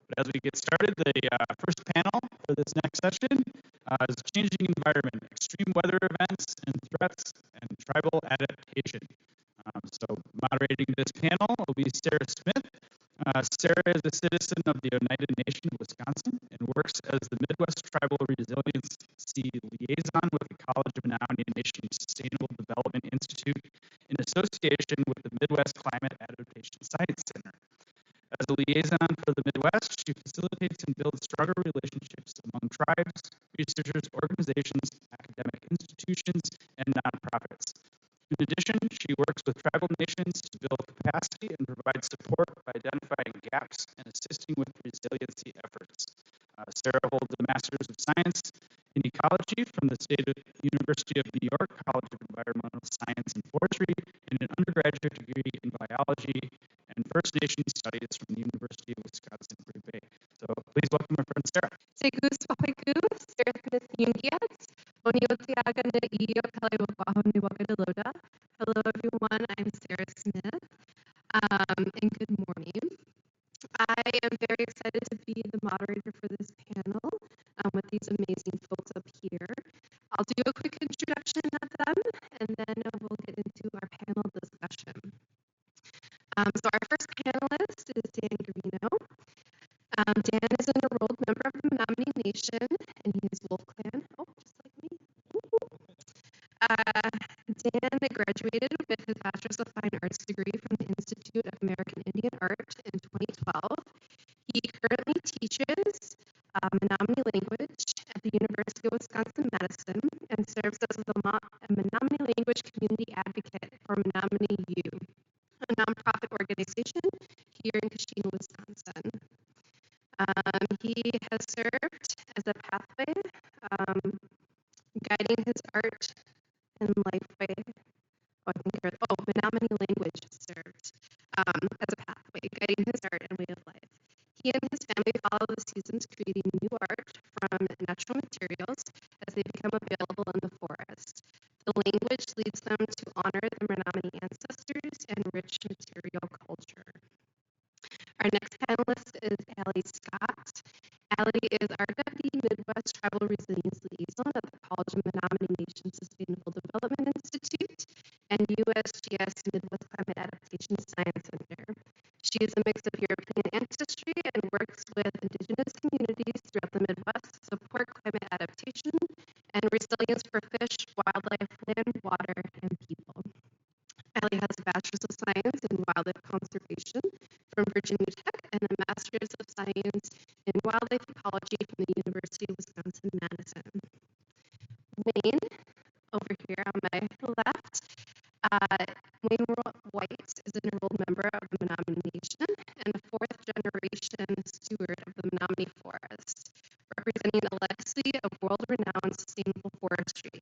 But as we get started, the first panel for this next session is changing environment, extreme weather events and threats, and tribal adaptation. So moderating this panel will be Sara Smith. Sara is a citizen of the United Nations of Wisconsin and works as the Midwest Tribal Resiliency Liaison with the College of Menominee Nation Sustainable Development Institute in association with the Midwest Climate Adaptation Science Center. As a liaison for the Midwest, she facilitates and builds stronger relationships among tribes, researchers, organizations, academic institutions, and nonprofits. In addition, she works with tribal nations to build capacity and provide support by identifying gaps and assisting with resiliency efforts. Sara holds a Master's of Science in Ecology from the University of New York College of Environmental Science and Forestry, and an undergraduate degree in Biology and First Nations Studies from the University of Wisconsin-Green Bay. So please welcome my friend Sara. Hello everyone, I'm Sara Smith, and good morning. I am very excited to be the moderator for this panel with these amazing folks up here. I'll do a quick introduction of them, and then we'll get into our panel discussion. So our first panelist is Dan Grignon. Dan is an enrolled member of the Menominee Nation, and he is Wolf Clan. Oh, just like me. Dan graduated with his Bachelor's of Fine Arts degree from the Institute of American Indian Art in 2012. He currently teaches Menominee language at the University of Wisconsin-Madison and serves as a Menominee language community advocate for MenominiyoU, a nonprofit organization here in Keshena, Wisconsin. He has served as a pathway, guiding his art and lifeway. Menominee language served as a pathway, guiding his art and way of life. He and his family follow the seasons, creating new art from natural materials as they become available in the forest. The language leads them to honor their Menominee ancestors and rich material culture. Our next panelist is Allie Scott. Allie is our Deputy Midwest Tribal Resilience Liaison at the College of Menominee Nation Sustainable Development Institute and USGS Midwest Climate Adaptation Science Center. She is a mix of European ancestry and works with indigenous communities throughout the Midwest to support climate adaptation and resilience for fish, wildlife, land, water, and people. Allie has a Bachelor's of Science in Wildlife Conservation from Virginia Tech and a Master's of Science in Wildlife Ecology from the University of Wisconsin-Madison. Wayne, over here on my left, Wayne White is an enrolled member of the Menominee Nation and a fourth-generation steward of the Menominee Forest, representing a legacy of world-renowned sustainable forestry.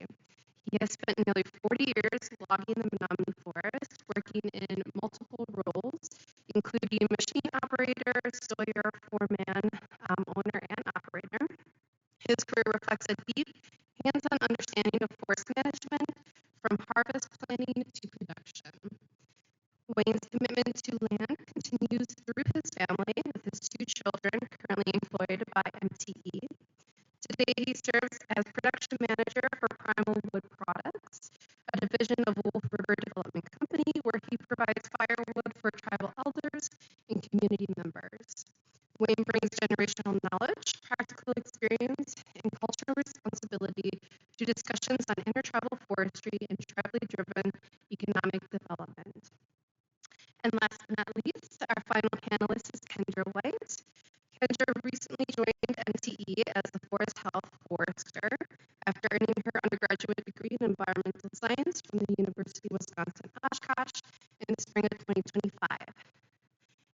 He has spent nearly 40 years logging the Menominee Forest, working in multiple roles, including machine operator, sawyer, foreman, owner, and operator. His career reflects a deep, hands-on understanding of forest management, from harvest planning to production. Wayne's commitment to land continues through his family, with his two children currently employed by MTE. Today, he serves as production manager for Primal Wood Products, a division of Wolf River Development Company, where he provides firewood for tribal elders and community members. Wayne brings generational knowledge, practical experience, and cultural responsibility to discussions on intertribal forestry and tribally driven economic development. And last but not least, our final panelist is Kendra White. Kendra recently joined MTE as the Forest Health Forester after earning her undergraduate degree in environmental science from the University of Wisconsin-Oshkosh in the spring of 2025.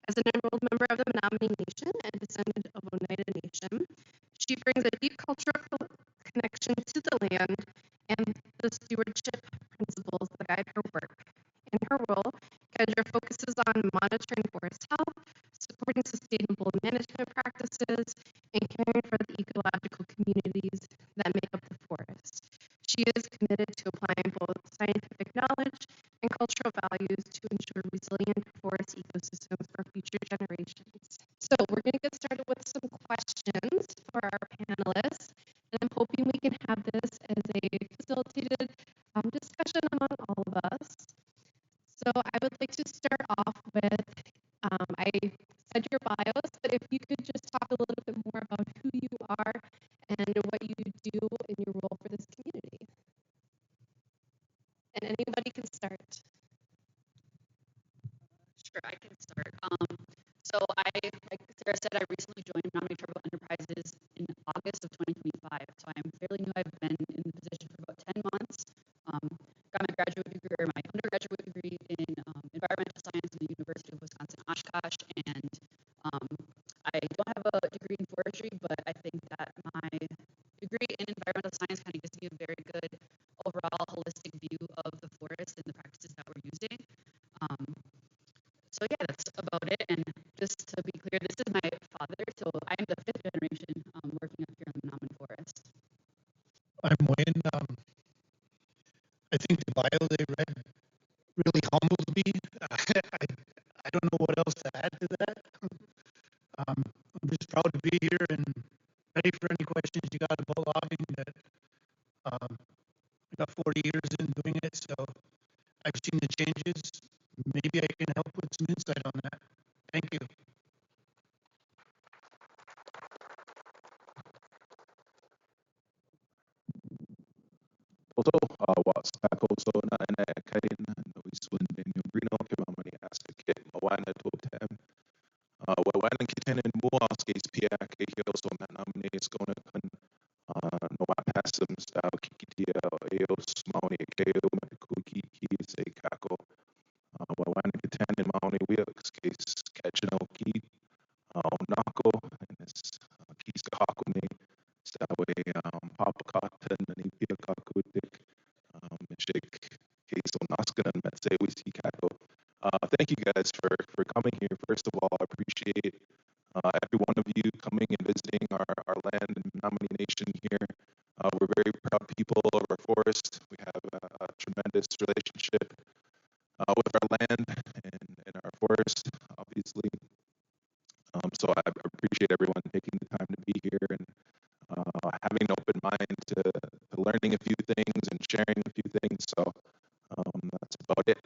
As an enrolled member of the Menominee Nation and descendant of Oneida Nation, she brings a deep cultural connection to the land and the stewardship principles that guide her work. In her role, Kendra focuses on monitoring forest health, supporting sustainable management practices, and caring for the ecological communities that make up the forest. She is committed to applying both scientific knowledge and cultural values to ensure resilient forest ecosystems for future generations. So we're going to get started with questions for our panelists, and I'm hoping we can have this as a facilitated discussion among all of us. So I would like to start off with, I said your bios, but if you could just talk a little bit more about who you are and what you do in your role for this community. And anybody can start. Sure, I can start. Like Sarah said, I recently joined Menominee Tribal Enterprises in August of 2025. So I'm fairly new. I've been in the position for about 10 months. Got my graduate degree, or my undergraduate degree in environmental science in the University of Wisconsin Oshkosh, and I don't have a degree in forestry, but I think that my degree in environmental science kind of gives me a very good overall holistic view of the forest and the practices that we're using. So yeah, that's about it. And just to be clear, this is my father, so I'm the fifth generation working up here in the Menominee Forest. I'm Wayne. I think the bio they read really humbled me. I don't know what else to add to that. I'm just proud to be here and ready for any questions you got about logging. That I got 40 years in doing it, so I've seen the changes. Maybe I can help with some insight on that. Thank you. Also, what's back also na kain no isun din yung Grignon kay mamani ask kit mawana to tem. Wawan kiten in muas case pia kay also Menomini is gonna kan no wa passum style kikitia eos mauni kayo kuki ki say kako. Wawan kiten in mauni wheels case catching ki nako and this keys kakuni stawe pop cotton and ipia kakutik shake case on Oscar and say we see kako. Thank you guys for coming here. First of all, I appreciate every one of you coming and visiting our land and Menominee Nation here. We're very proud people of our forest. We have a tremendous relationship with our land and our forest, obviously. So I appreciate everyone taking the time to be here and having an open mind to learning a few things and sharing a few things. So that's about it.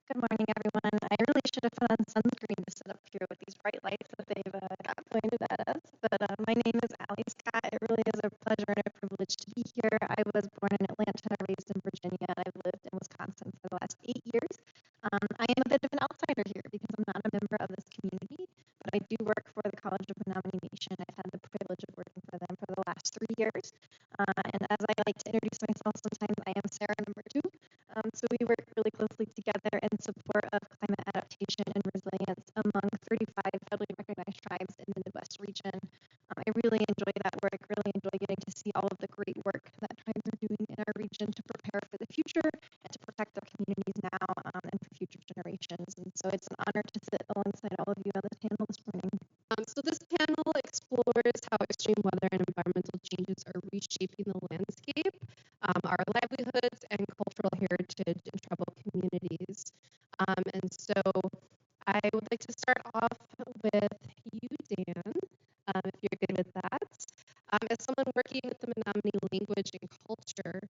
Good morning, everyone. I really should have put on sunscreen to sit up here with these bright lights that they've got pointed at us. But my name is Allie Scott. It really is a pleasure and a privilege to be here. I was born in Atlanta, raised in Virginia, and I've lived in Wisconsin for the last 8 years. I am a bit of an outsider here because I'm not a member of this community, but I do work for the College of Menominee Nation. I've had the privilege of working for them for the last 3 years. And as I like to introduce myself sometimes, I am Sara number 2. So we work really closely together in support of climate adaptation and resilience among 35 federally recognized tribes in the Midwest region. I really enjoy that work, really enjoy getting to see all of the great work that tribes are doing in our region to prepare for the future and to protect their communities now and for future generations. And so it's an honor to sit alongside all of you on this panel this morning. So this panel explores how extreme weather and environmental changes are reshaping the landscape, our livelihoods, and cultural heritage in tribal communities. And so I would like to start off with you, Dan, if you're good with that. As someone working with the Menominee language and culture,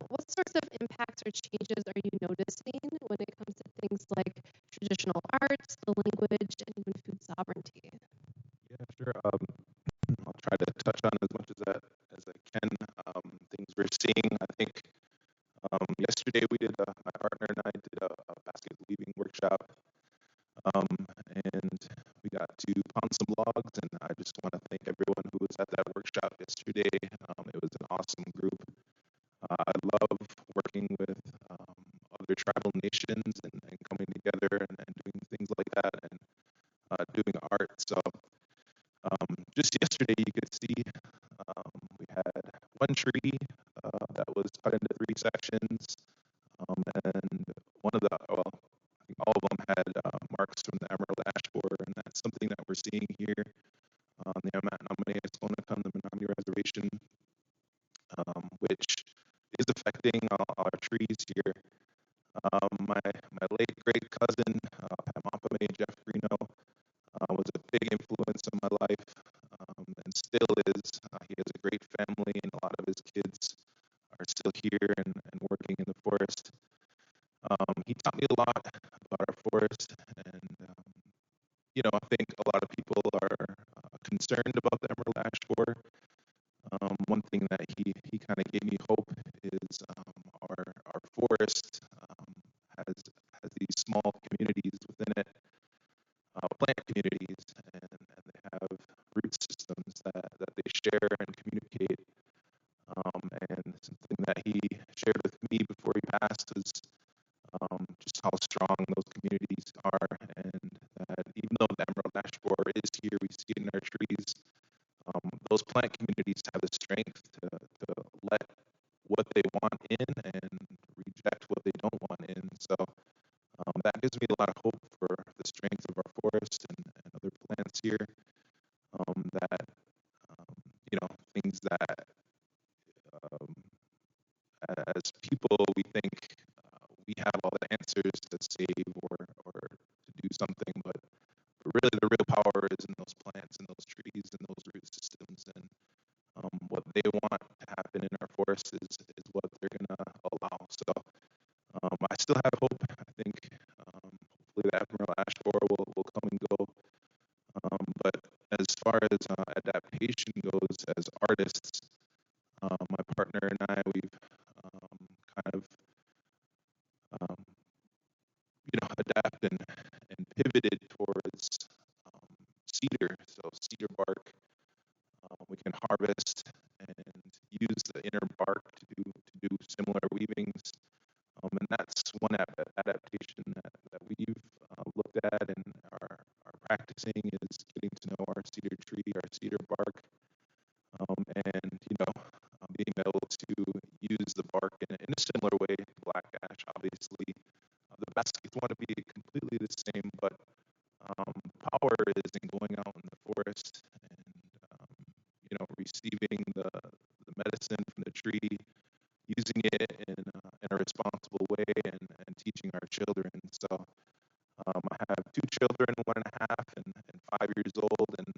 what sorts of impacts or changes are you noticing when it comes to things like traditional arts, the language, and even food sovereignty? Yeah, sure. I'll try to touch on as much as that as I can. Things we're seeing, I think yesterday we did, my partner and I did a basket weaving workshop, and we got to pound some logs, and I just want to thank everyone who was at that workshop yesterday. It was an awesome group. I love working with other tribal nations and coming together and doing things like that and doing art. So just yesterday you could see we had one tree that was cut into 3 sections, and one of the, well, I think all of them had marks from the emerald ash borer, and that's something that we're seeing here on the Menomini, the Menominee Reservation, which is affecting our trees here. My late great cousin, Jeff Grignon, was a big influence in my life, and still is. He has a great family, and a lot of his kids are still here and working in the forest. He taught me a lot about our forest, and I think a lot of people are concerned about the emerald ash borer. One thing that he kind of gave me hope is our forest has these small communities within it, plant communities, and they have root systems that they share and communicate. And something that he shared with me before he passed was just how strong those communities are, and that even though the emerald ash borer is here, we see it in our trees. Those plant communities have the strength to let what they want in and reject what they don't want in. So that gives me a lot of hope for the strength of our forest and other plants here. That things that um, as people we think we have all the answers to save or to do something, but really the real power is in those plants and those trees and those root systems, and what they want to happen in our forest is what they're gonna allow. So I still have hope. I think hopefully the emerald ash borer will come and go. But as far as adaptation goes, as artists, my partner and I, we've kind of um, adapted and pivoted towards cedar. So cedar bark, we can harvest and use the inner bark to do similar weavings. And that's one adaptation that we've looked at and are practicing, is getting to know our cedar tree, our cedar bark, and being able to use the bark in a similar way to black ash. Obviously, the baskets want to be completely the same, but power is in going out in the forest and receiving the medicine from the tree, using it in a responsible way, and teaching our children. So I have two children, 1.5 and 5 years old, and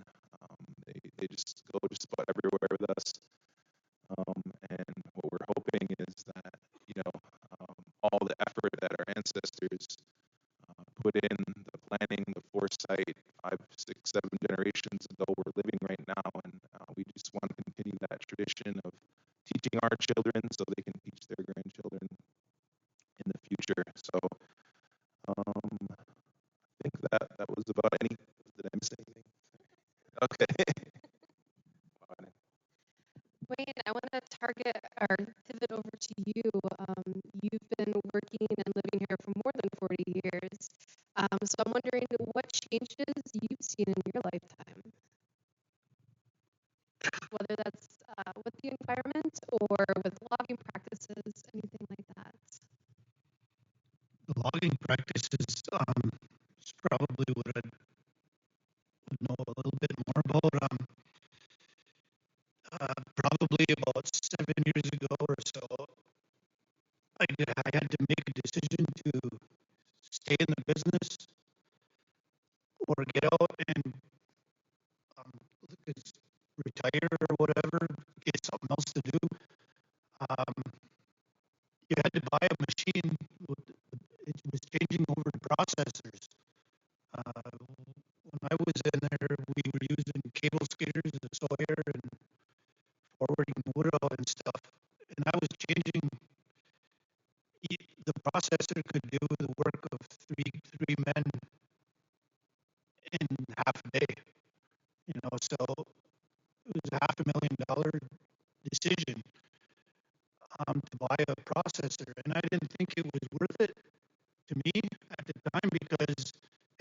they just go just about everywhere with us. And what we're hoping is that all the effort that our ancestors put in, the planning, the foresight, 5, 6, 7 generations ago, we're living right now, and we just want to continue that tradition of teaching our children so they can teach their grandchildren in the future. So I think that was about any. Did I miss anything? Okay. Wayne, I want to target or pivot over to you. You've been working and living here for more than 40 years. So I'm wondering what changes you've seen in your lifetime, whether that's with the environment or with logging practices, anything like that. The logging practices is probably what I would know a little bit more about. Probably about 7 years ago or so, I had to make a decision to stay in the business or get out and um, retire or whatever, get something else to do. Um, you had to buy a machine. It was changing over to processors. When I was in there, we were using cable skidders, the Sawyer, and forwarding wood out and stuff. And I was changing. The processor could do the work of three men in half a day. So it was a $500,000 decision to buy a processor, and I didn't think it was worth it to me at the time because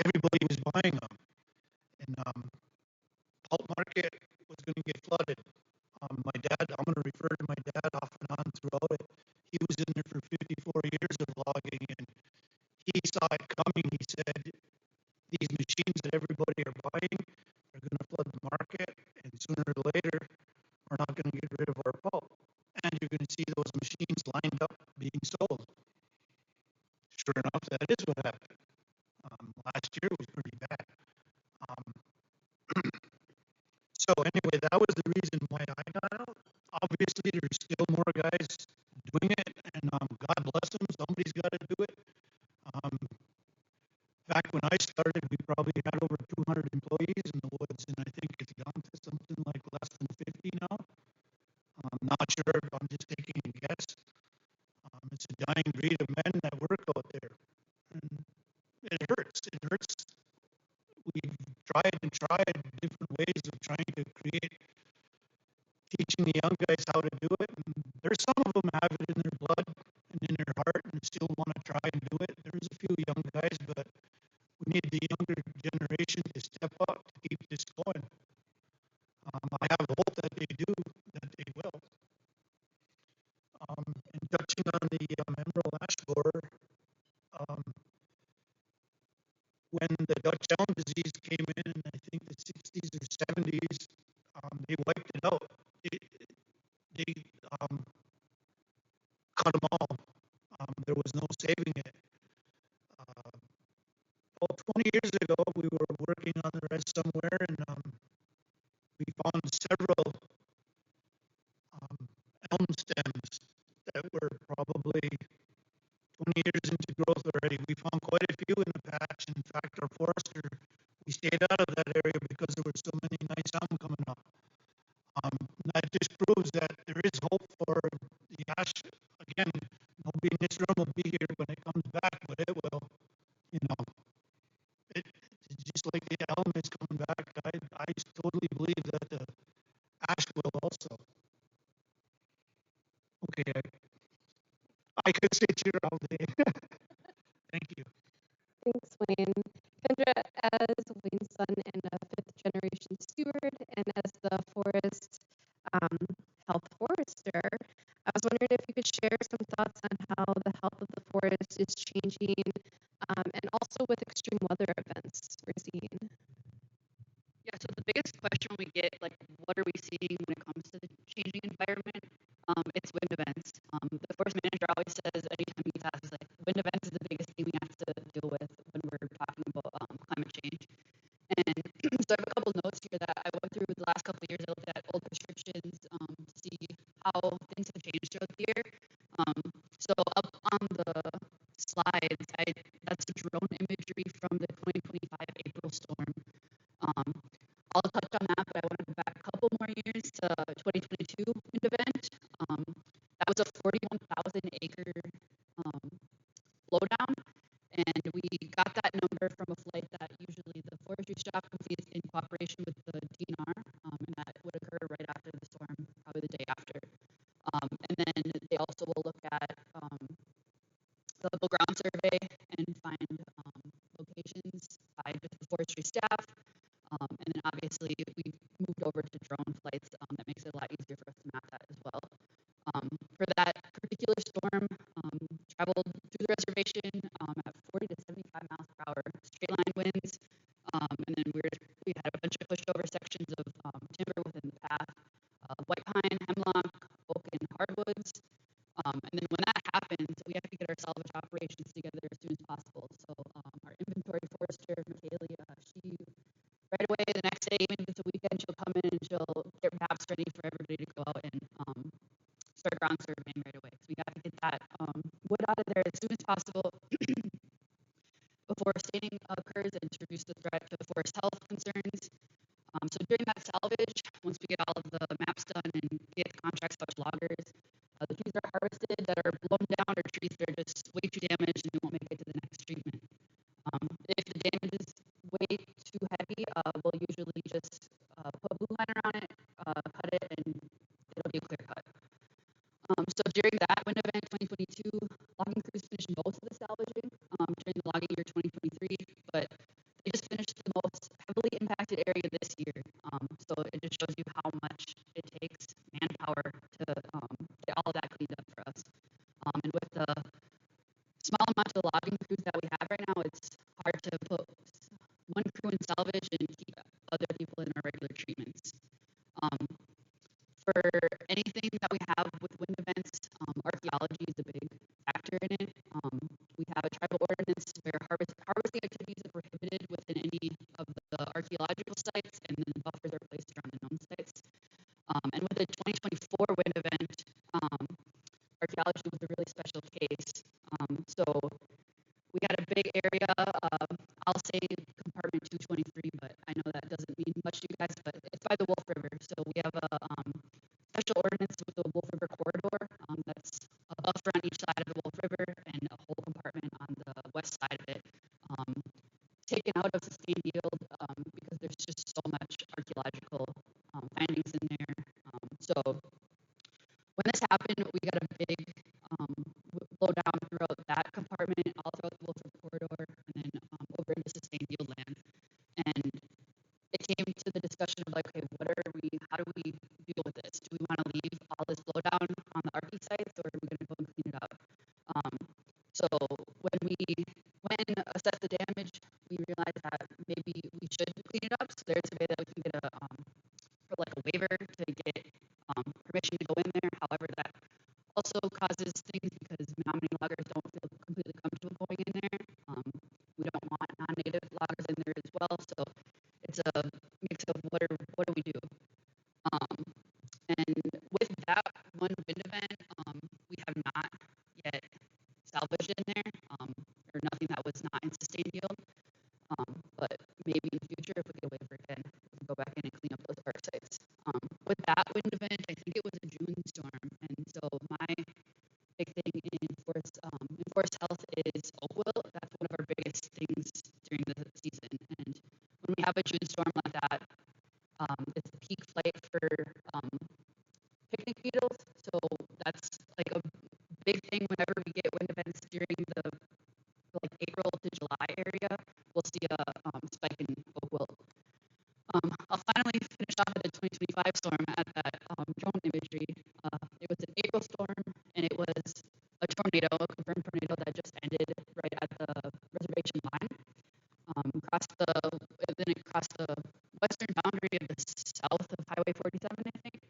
everybody was buying them, and pulp market was going to get flooded. My dad, I'm going to refer to my dad off and on throughout it. He was in there for 54 years of logging, and he saw it coming. He said, these machines that everybody are buying are going to flood the market, and sooner or later, we're not going to get rid of our pulp. And you're going to see those machines lined up being sold. Sure enough, that is what happened. Last year was pretty bad. So anyway, that was the reason why I got out. Obviously, there's still more guys doing it, and God bless them. Somebody's got to do it. Um, Back when I started, we probably had over 200 employees in the woods, and I think it's down to something like less than 50 now. I'm not sure. I'm just taking a guess. It's a dying breed of men that work out there, and it hurts. It hurts. We've tried and tried different ways of trying to create, teaching the young guys how to do it. And there's some of them have it in their blood and in their heart and still want to try and do it. There's a few young guys, but we need the younger generation to step up to keep this going. I have hope that they do, that they will. And touching on the emerald ash borer, um, when the Dutch elm disease came in I think the 60s or 70s, they wiped it out. They cut them all. There was no saving it. About 20 years ago, we were working on the rest somewhere, and we found several elm stems that were probably 20 years into growth already. We found quite a few in the patch. In fact, our forester, we stayed out of that area because there were so many nice elm coming up. That just proves that there is hope for the ash. Again, nobody in this room will be here when it comes back, but it will. You know, it's just like the elm is coming back. I totally believe that the ash will also. Okay, I could sit here all day. Thank you. Thanks, Wayne. Kendra, as Wayne's son and a fifth generation steward, and as the forest health forester, I was wondering if you could share some thoughts on how the health of the forest is changing, and also with extreme weather events we're seeing. Yeah, so the biggest question we get, like, what are we seeing when it comes to the changing environment? It's wind events. The forest manager always says anytime he gets asked, he's like, wind events is the biggest thing we have to deal with when we're talking about climate change. And so I have a couple notes here that I went through the last couple of years. I looked at old prescriptions to see how things have changed throughout the year. So up on the slides, that's the drone imagery from the 2025 April storm. I'll touch on that, but I want to go back a couple more years to 2022 wind event. That was a 41,000 acre blowdown, and we got that number from a flight that usually the forestry staff completes in cooperation with the DNR, and that would occur right after the storm, probably the day after. And then they also will look at the local ground survey and find locations by just the forestry staff. And then obviously we moved over to drone flights. That makes it a lot easier for us to map that as well. For that particular storm, traveled through the reservation at 40 to 75 miles per hour, straight line winds. And then we had a bunch of pushover sections of timber within the path, white pine, hemlock, oak, and hardwoods. And then when that happens, we have to get our salvage operations together as soon as possible. So our inventory forester, Michaela, she right away the next day, even if it's a weekend, she'll come in and she'll get maps ready for everybody to go out and start ground surveying right away. So we got to get that wood out of there as soon as possible before staining occurs and introduce the threat to forest health concerns. So during that salvage, once we get all of the maps done and get the contracts out to loggers, the trees that are harvested that are blown down or trees that are just way too damaged and they won't make it to the next treatment. If the damage is way too heavy, we'll usually just put a blue line around it, cut it, and it'll be a clear cut. So during that wind event 2022, logging crews finished most of the salvaging during the logging year 2023, but they just finished the most heavily impacted area this year. So it just shows you how much it takes manpower to get all of that cleaned up for us. And with the small amount of logging crews that we have right now, it's hard to put one crew in salvage and keep other people in our regular treatments. For anything that we have with wind events, archaeology is a big factor in it. We have a tribal ordinance where harvesting activities are prohibited within any of the archaeological sites, and then buffers are placed around the known And with the 2024 wind event, archaeology was a really special case. So we had a big area, I'll say compartment 223, but I know that doesn't mean much to you guys, but it's by the Wolf River. So we have a special ordinance with the Wolf River corridor that's a buffer on each side of the Wolf River and a whole compartment on the west side of it, taken out of sustained yield because there's just so much archaeological findings in there. So when this happened, we got a big blow down throughout that compartment, all throughout the Wolf River corridor, and then over into sustained yield land. And it came to the discussion of like, okay, how do we deal with this? Do we want to leave all this blowdown on the Archie sites, or are we going to go and clean it up? So when we went and assessed the damage, we realized that maybe we should clean it up. So there's a way that we can get a waiver to get permission to go in there. However, that also causes things because Menominee loggers don't feel completely comfortable going in there. We don't want non-native loggers in there as well. So it's a mix of what do we do? And with that one wind event, we have not yet salvaged in there, or nothing that was not in sustained yield. But maybe in the future, if we get a waiver again, we can go back in and clean up those arc sites. With that wind event, I think it was a June storm, and so my big thing in forest health is oak wilt. That's one of our biggest things during the season. And when we have a June storm like that, it's the peak flight for picnic beetles. So that's like a big thing whenever we get wind events during the like April to July area, we'll see a spike in oak wilt. I'll finally finish off with the 2025 storm at that drone imagery. It was an April storm, and it was a tornado, a confirmed tornado that just ended right at the reservation line. Then it crossed the western boundary of the south of Highway 47, I think.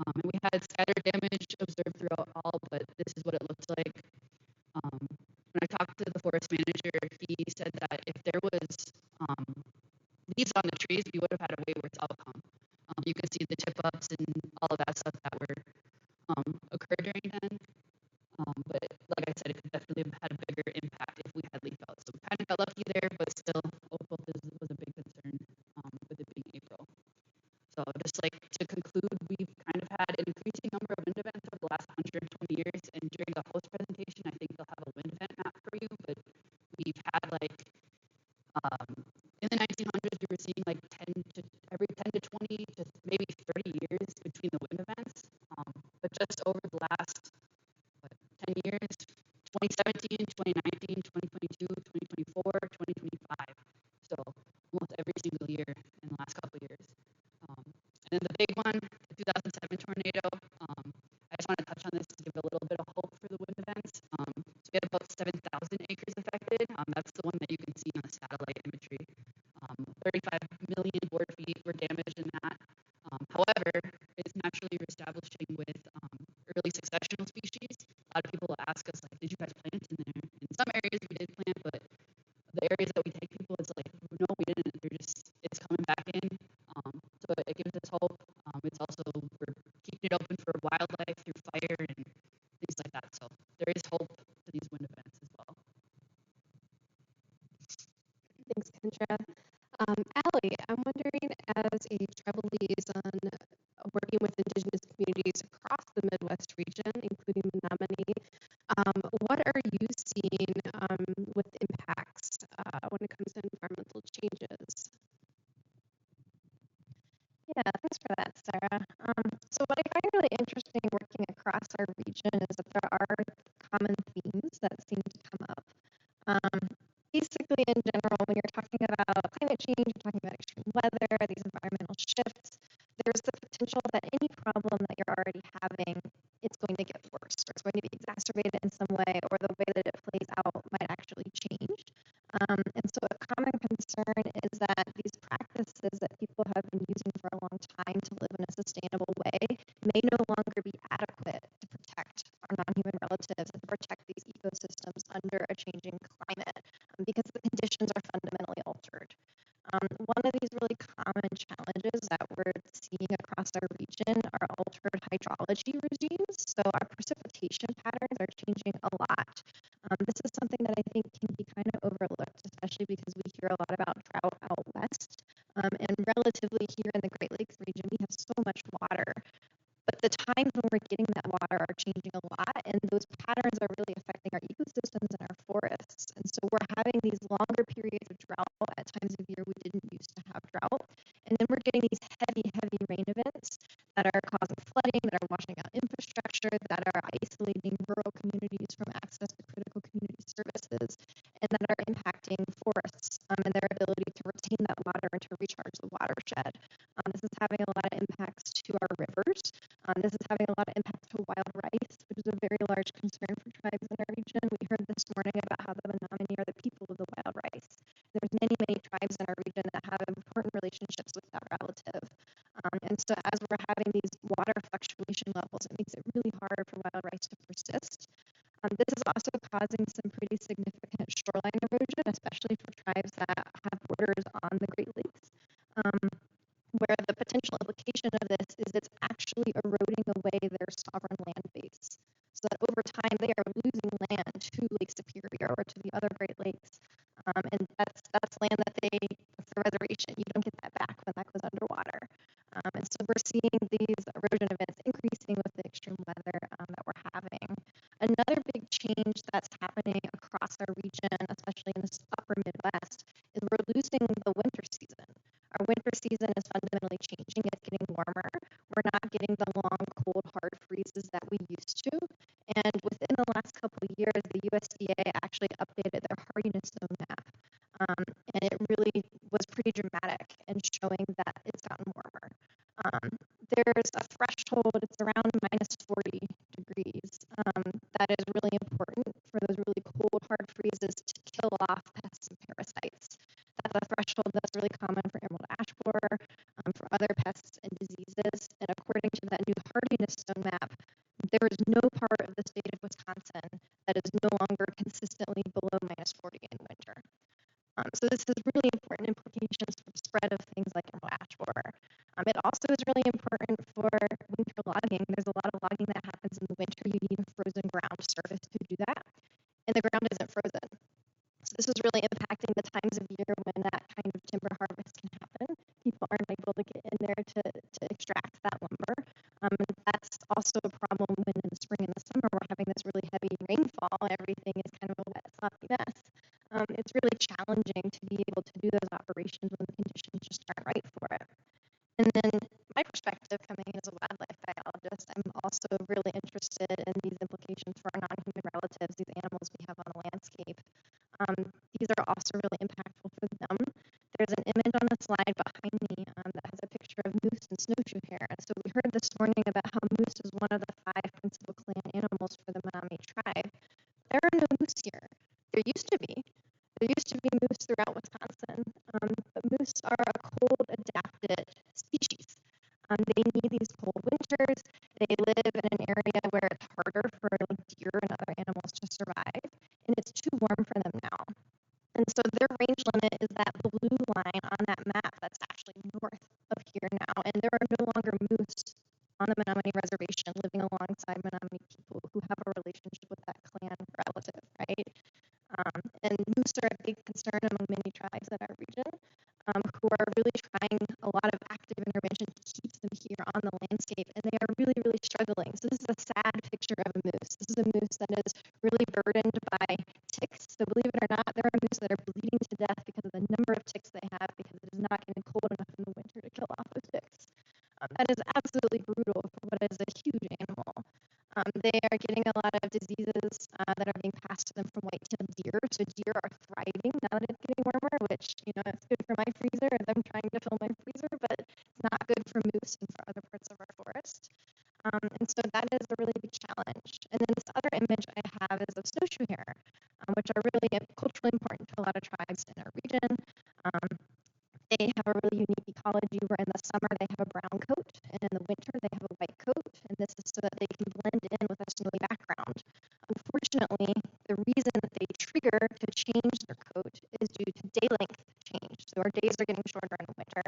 And we had scattered damage observed throughout all, but this is what it looked like. When I talked to the forest manager, he said that if there was leaves on the trees, we would have had a way worse outcome. You can see the tip ups and all of that stuff that were occurred during then. But like I said, it could definitely have had a bigger impact if we had leaf out. So we kind of got lucky there, but still, oak wilt was a big concern with it being April. So just like to conclude, we've kind of had an increasing number of wind events over the last 120 years. And during the host presentation, I think they'll have a wind event map for you. But we've had like in the 1900s, we were seeing like every 10 to 20 to maybe 30 years between the wind events. But just over the last 10 years, 2017, 2019, 2022, 2024, 2025. So almost every single year in the last couple of years. And then the big one, the 2007 tornado. I just want to touch on this to give a little bit of hope for the wind events. So we had about 7,000 acres affected. That's the one that you can see on the satellite imagery. 35 million board feet were damaged in that. However, it's naturally reestablishing with early successional species. A lot of people will ask us, like, did you guys plant in there? In some areas we did plant, but the areas that we take people, it's like, no, we didn't. It's coming back in. So it gives us hope. It's also, we're keeping it open for wildlife through fire and things like that. So there is hope for these wind events as well. Thanks, Kendra. Allie, I'm wondering, as a tribal liaison working with Indigenous communities across the Midwest region, including Menominee, what are you seeing with impacts when it comes to environmental changes? Yeah, thanks for that, Sarah. So what I find really interesting working across our region is that there are common themes that seem to come up. Basically, in general, when you're talking about climate change, you're talking about extreme weather, these environmental shifts, there's the potential that any problem that you're already having, it's going to get worse, or it's going to be exacerbated in some way, or the way that it plays out might actually change. And so a common concern is that these practices that people have been using for a long time to live in a sustainable way may no longer be adequate to protect our non-human relatives and to protect these ecosystems under a changing climate because the conditions are fundamentally altered. One of these really common challenges that we're seeing across our region are altered hydrology regimes. So our precipitation patterns are changing a lot. This is something that I think can be kind of overlooked, especially because we hear a lot about drought out west. And relatively here in the Great Lakes region, we have so much water. But the times when we're getting that water are changing a lot, and those patterns are really affecting our ecosystems and our forests. And so we're having these longer periods of drought at times of year we didn't used to have drought. And then we're getting these heavy, heavy rain events that are causing flooding, that are washing out infrastructure, that are isolating rural communities from access to critical community services, and that are impacting forests and their ability to retain that water and to recharge the watershed. This is having a lot of impacts to our rivers. This is having a lot of impact to wild rice, which is a very large concern for tribes in our region. We heard this morning about how the Menominee are the people of the wild rice. There's many, many tribes in our region that have important relationships with that relative. And so as we're having these water fluctuation levels, it makes it really hard for wild rice to persist. This is also causing some pretty significant shoreline erosion, especially for tribes that have borders on the Great Lakes. Where the potential implication of this is it's actually eroding away their sovereign land base. So that over time they are losing land to Lake Superior or to the other Great Lakes. And that's land that it's a reservation. You don't get that back when that goes underwater. And so we're seeing these erosion events increasing with the extreme weather that we're having. Another big change that's happening across our region, especially in the upper Midwest, is we're losing the winter season. Our winter season is fundamentally changing. It's getting warmer. We're not getting the long, cold, hard freezes that we used to. And within the last couple of years, the USDA actually updated their hardiness zone map. And it really was pretty dramatic in showing that it's gotten warmer. There's a threshold, it's around minus 40 degrees, that is really important for those really cold, hard freezes to kill off pests and parasites. That's a threshold that's really common for emerald ash borer, for other pests and diseases. And according to that new hardiness zone map, there is no part of the state of Wisconsin that is no longer consistently below minus 40 in winter. So this has really important implications for the spread of things like emerald ash borer. It also is really important for winter logging. There's a lot of logging that happens in the winter. You need a frozen ground surface to do that, and the ground isn't frozen. So this is really impacting the times of year when that kind of timber harvest can happen. People aren't able to get in there to extract that lumber. And that's also a problem when in the spring and the summer we're having this really heavy rainfall and everything is kind of a wet, sloppy mess. It's really challenging to be able to do those operations when the conditions just aren't right for it. And then my perspective coming in as a wildlife biologist, I'm also really interested in these implications for our non-human relatives, these animals we have on the landscape. These are also really impactful for them. There's an image on the slide behind me that has a picture of moose and snowshoe hare. And so we heard this morning about how moose is one of the 5 principal clan animals for the Menominee tribe. There are no moose here. There used to be. There used to be moose throughout Wisconsin, but moose are a cold-adapted species. They need these cold winters. They live in an area where it's harder for deer and other animals to survive, and it's too warm for them now. And so their range limit is that blue line on that map that's actually north of here now, and there are no longer moose on the Menominee Reservation living alongside Menominee people who have a relationship with that clan relative, right? And moose are a big concern among many tribes in our region who are really trying a lot of active intervention to keep them here on the landscape, and they are really, really struggling. So this is a sad picture of a moose. This is a moose that is really burdened by ticks. So believe it or not, there are moose that are bleeding to death because of the number of ticks they have because it is not getting cold enough in the winter to kill off those ticks. That is absolutely brutal for what is a huge animal. They are getting a lot of diseases that are being passed to them from white-tailed deer. So deer are thriving now that it's getting warmer, which, it's good for my freezer as I'm trying to fill my freezer, but it's not good for moose and for other parts of our forest. And so that is a really big challenge. And then this other image I have is of snowshoe hare, which are really culturally important to a lot of tribes in our region. They have a really unique ecology where in the summer they have a brown coat and in the winter they have a white coat, and this is so that they can blend in with a snowy background. Unfortunately, the reason that they trigger to change their coat is due to day length change. So our days are getting shorter in the winter.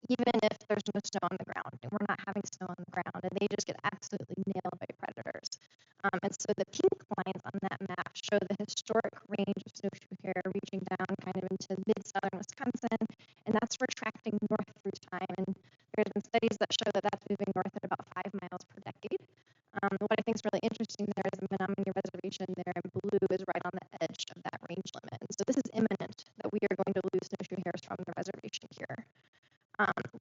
Even if there's no snow snow on the ground, and we're not having snow on the ground, and they just get absolutely nailed by predators. And so the pink lines on that map show the historic range of snowshoe hare reaching down kind of into mid-southern Wisconsin, and that's retracting north through time. And there's been studies that show that that's moving north at about 5 miles per decade. What I think is really interesting there is the Menominee Reservation there in blue is right on the edge of that range limit. And so this is imminent that we are going to lose snowshoe hares from the reservation here.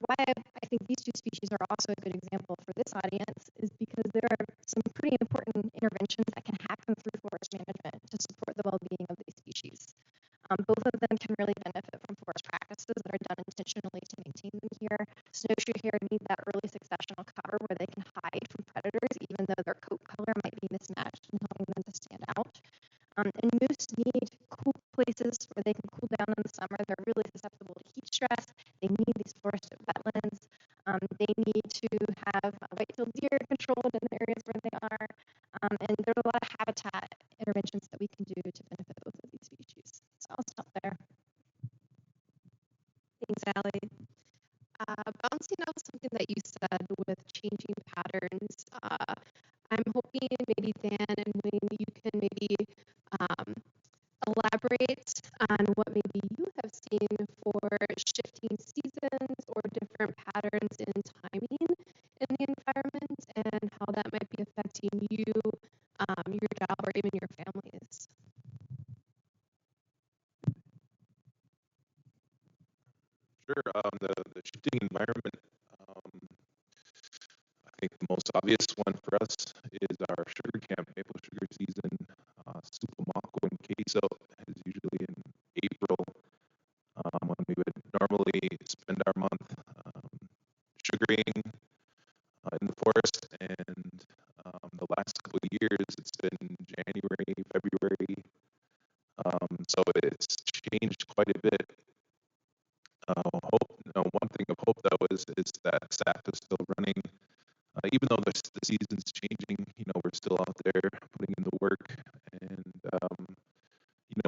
Why I think these two species are also a good example for this audience is because there are some pretty important interventions that can happen through forest management to support the well-being of these species. Both of them can really benefit from forest practices that are done intentionally to maintain them here. Snowshoe hare need that early successional cover where they can hide from predators, even though their coat color might be mismatched and helping them to stand out. And moose need cool places where they can cool down in the summer. They're really susceptible to heat stress. They need these forested wetlands. They need to have white-tailed deer controlled in the areas where they are. And there's a lot of habitat interventions that we can do to benefit both of these species. So I'll stop there. Thanks, Allie. Bouncing off something that you said with changing patterns, I'm hoping maybe Dan and Wayne, you can maybe elaborate on what maybe you have seen for shifting seasons or different patterns in timing in the environment and how that might be affecting you, your job, or even your families. Sure. The shifting environment. I think the most obvious one for us is our sugar camp maple sugar season. Supamako and queso is usually in April, when we would normally spend our month sugaring in the forest, and the last couple of years it's been January, February. So it's changed quite a bit. One thing of hope though is that staff is still running, even though the season's changing. We're still out there putting in the work and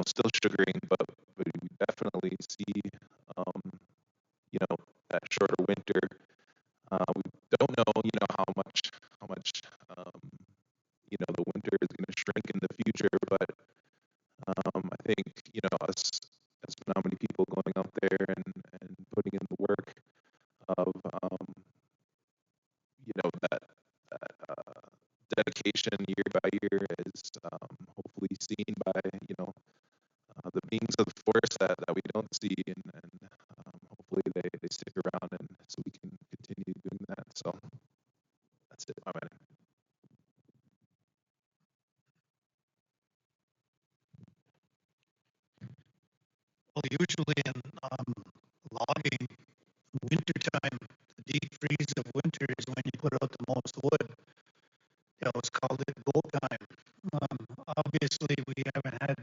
still sugaring, but we definitely see that shorter winter. We don't know how much the winter is going to shrink in the future, but I think us as Menominee people going out there and putting in the work of that dedication year by year is hopefully seen by the beings of the forest that we don't see, and hopefully they stick around, and so we can continue doing that. So that's it. My man. Well, usually in logging, wintertime, the deep freeze of winter is when you put out the most wood. Let's call it go time. Obviously, we haven't had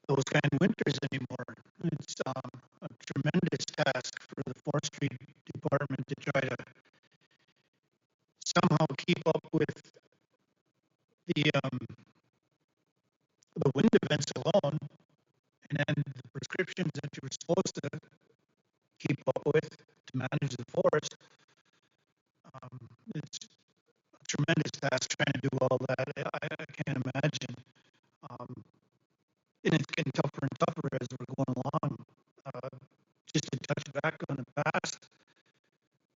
those kind of winters anymore. It's a tremendous task for the forestry department to try to somehow keep up with the wind events alone, and then the prescriptions that you were supposed to keep up with to manage the forest. It's a tremendous task trying to do all that. I can't imagine. And it's getting tougher and tougher as we're going along. Just to touch back on the past,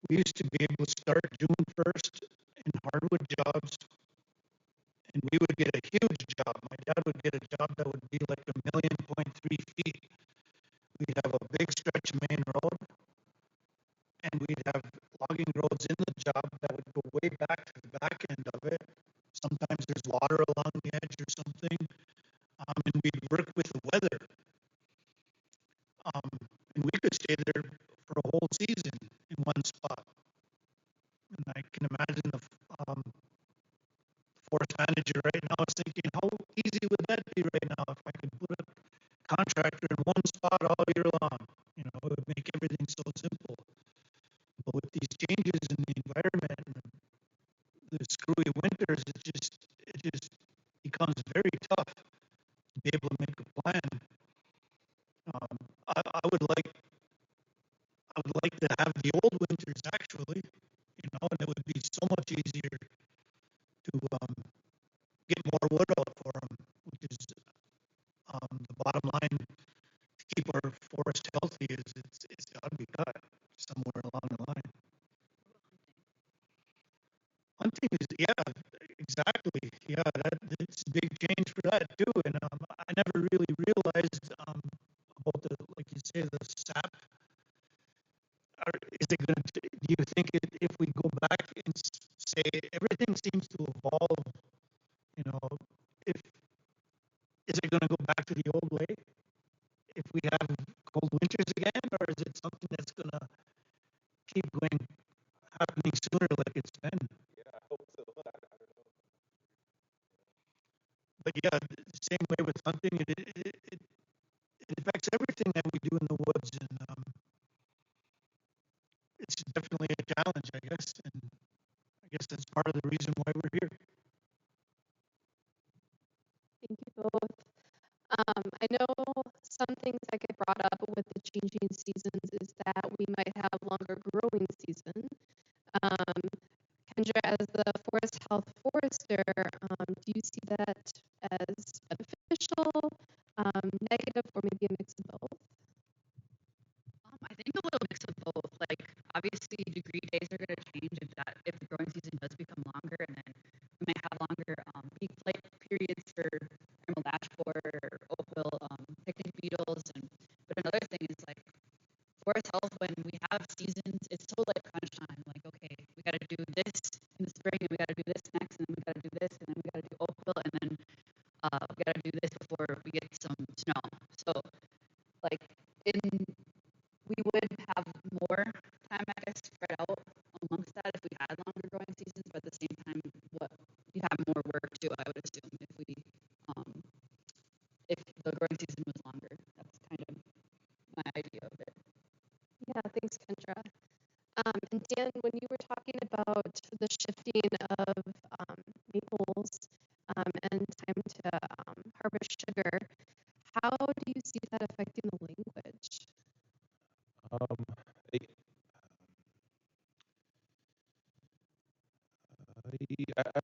we used to be able to start June 1st in hardwood jobs, and we would get a huge job. My dad would get a job that would be like 1.3 million feet. We'd have a big stretch of main road, and we'd have logging roads in the job that would go way back to the back end of it. Sometimes there's water along the edge or something, and we'd work with the weather. And we could stay there for a whole season in one spot. And I can imagine the forest manager right now is thinking, how easy would that be right now if I could put a contractor in one spot all year long? It would make everything so simple. But with these changes in the environment and the screwy winters, it just becomes very tough to be able to make a plan. I would like to have the old winters actually so much easier to get more wood out for them, which is the bottom line to keep our forest healthy. Is it's got to be cut somewhere along the line. Hunting is, yeah, exactly. Yeah, it's a big change for that too. And I never really realized about the, like you say, the sap. Is it going to? Do you think if we go back and say everything seems to evolve, you know, if is it going to go back to the old way if we have cold winters again, or is it something that's going to keep going happening sooner like it's been? Yeah, I hope so. I don't know. But yeah, the same way with hunting, it affects everything that we do in the woods, and it's definitely a challenge, I guess, and I guess that's part of the reason why we're here. Thank you both. I know some things that get brought up with the changing seasons is that we might have longer growing season. Kendra, as the forest health forester, do you see that as beneficial, negative, or maybe a mix of both? I think a little mix of both. Like obviously degree days are going to change if the growing season does become longer, and then we might have longer peak flight periods for Primal dashboard or oakbill picnic beetles. But another thing is like forest health, when we have seasons, it's so like crunch time. Like okay, we got to do this in the spring, and we got to do this next, and then we got to do this, and then we got to do oakbill, and then we got to do this before we get some snow. So like in we would have more time, I guess, spread out amongst that if we had longer growing seasons. But at the same time, what we have more work too, I would assume, if the growing season was longer. That's kind of my idea of it. Yeah, thanks, Kendra. And Dan, when you were talking about the shifting of maples and time to harvest sugar, how do you see that affecting the language?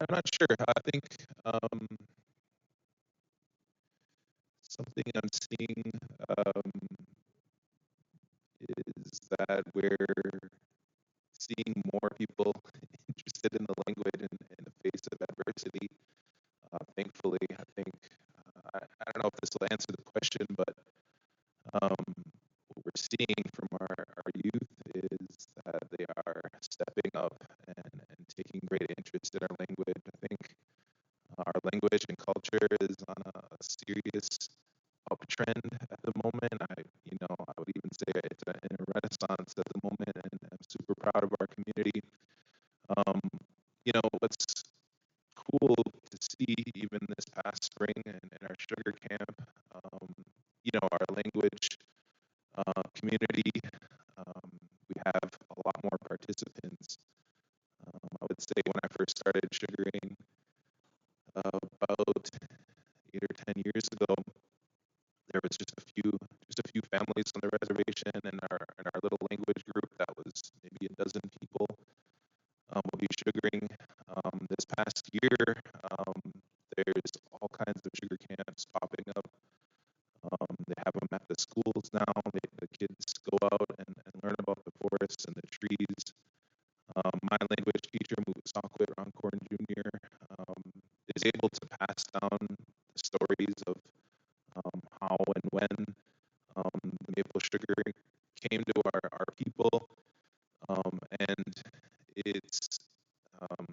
I'm not sure. I think something I'm seeing is that we're seeing more people interested in the language in the face of adversity. Thankfully, I think I don't know if this will answer the question, but what we're seeing from our youth is that they are stepping up and taking great interest in our language. I think our language and culture is on a serious uptrend at the moment. I would even say it's in a renaissance at the moment, and I'm super proud of our community. What's cool to see even this past spring in our sugar camp, our language community, we have a lot more participants. I would say when I first started sugaring about 8 or 10 years ago, there was just a few families on the reservation, and our little language group that was maybe a dozen people will be sugaring. This past year, there's all kinds of sugar camps popping up. They have them at the schools now. The kids go out and learn about the forests and the trees. My language teacher, Musakwit Rancorn Jr., is able to pass down the stories of how and when the maple sugar came to our people, and it's um,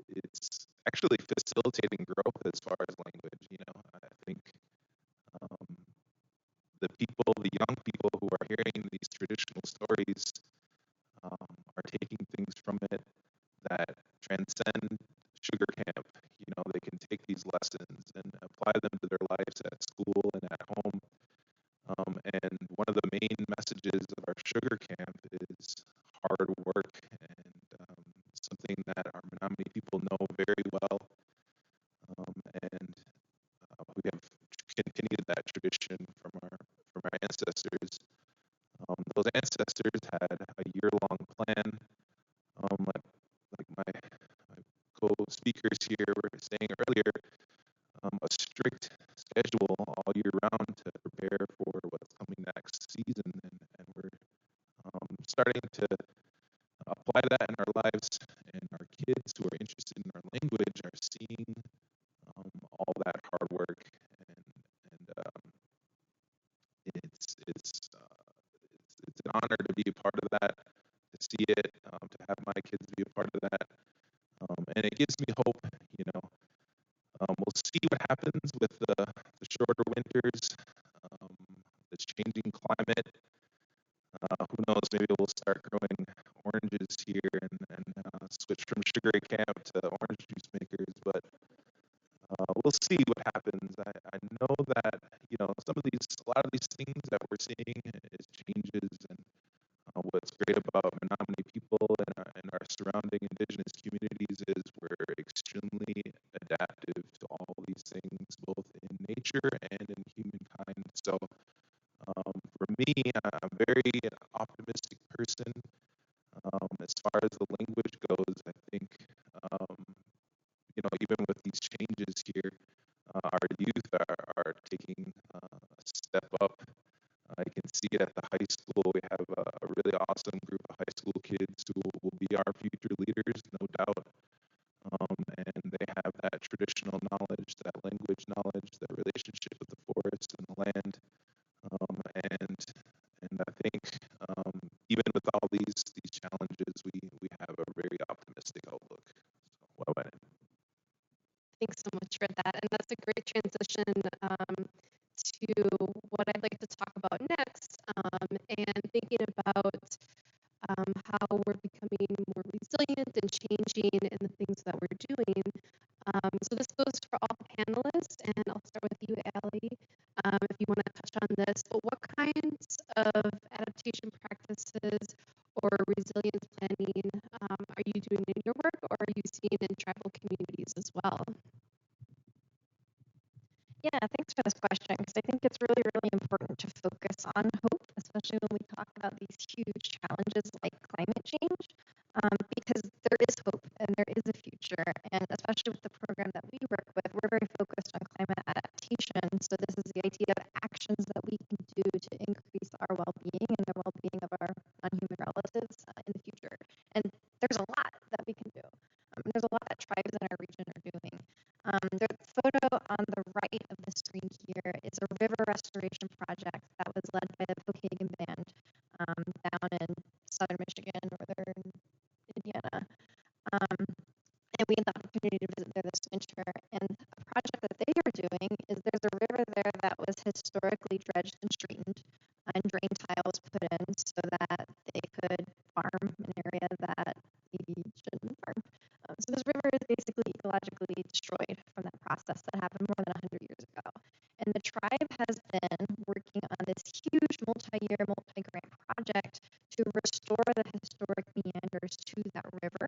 it's actually facilitating growth as far as language. I think the young people who are hearing these traditional stories are taking things from it that transcend sugar camp. They can take these lessons and apply them to their lives at school and at home. And one of the main messages of our sugar camp is hard work, and something that our Menominee people know very well. And we have continued that tradition from our ancestors. Those ancestors had a year-long plan, like speakers here were saying earlier, a strict schedule all year round to prepare for what's coming next season, and we're starting to apply that in our lives, and our kids who are interested in our language are seeing all that hard work, and it's an honor to be a part of that, to see it, to have my kids be a part of that, and it gives me hope. We'll see what happens with the shorter winters, this changing climate. Who knows? Maybe we'll start growing oranges here and switch from sugar camp to orange juice makers. But we'll see what happens. I know that a lot of these things that we're seeing is changes, and what's great about Menominee people and our surrounding indigenous communities is we're extremely adaptive to all these things, both in nature and in humankind. So for me, I'm a very optimistic person. As far as the language goes, I think, even with these changes here, our youth are taking a step up. I can see it at the high school. We have a really awesome group of high school kids who will be our future leaders, no doubt. And they have that traditional knowledge, that language knowledge, that relationship with the forest and the land. And I think even with all these challenges, we have a very optimistic outlook. So, what about it? Thanks so much for that. And that's a great transition to what I'd like to talk about next, and thinking about how we're becoming more resilient and changing in the things that we're doing. So this goes for all panelists, and I'll start with you, Allie, if you want to touch on this. But what kinds of adaptation practices or resilience planning are you doing in your work, or are you seeing in tribal communities as well? Yeah, thanks for this question, because I think it's really, really important to focus on hope, especially when we talk about these huge challenges like climate change, because there is hope and there is a future. And especially with the program that we work with, we're very focused on climate adaptation. So this is the idea of actions that we can do to increase our well-being and the well-being of our non-human relatives in the future. And there's a lot that we can do. There's a lot that tribes in our region are doing. The photo on the right of the screen here is a river restoration project that was led by the Pokagon Band down in southern Michigan, northern Indiana. And we had the opportunity to visit there this winter. And a project that they are doing is there's a river there that was historically dredged and straightened, and drain tiles put in so that they could farm an area that maybe shouldn't farm. So this river is basically ecologically destroyed from that process that happened more than 100 years ago. And the tribe has been working on this huge multi-year, multi-grant project to restore the historic meanders to that river,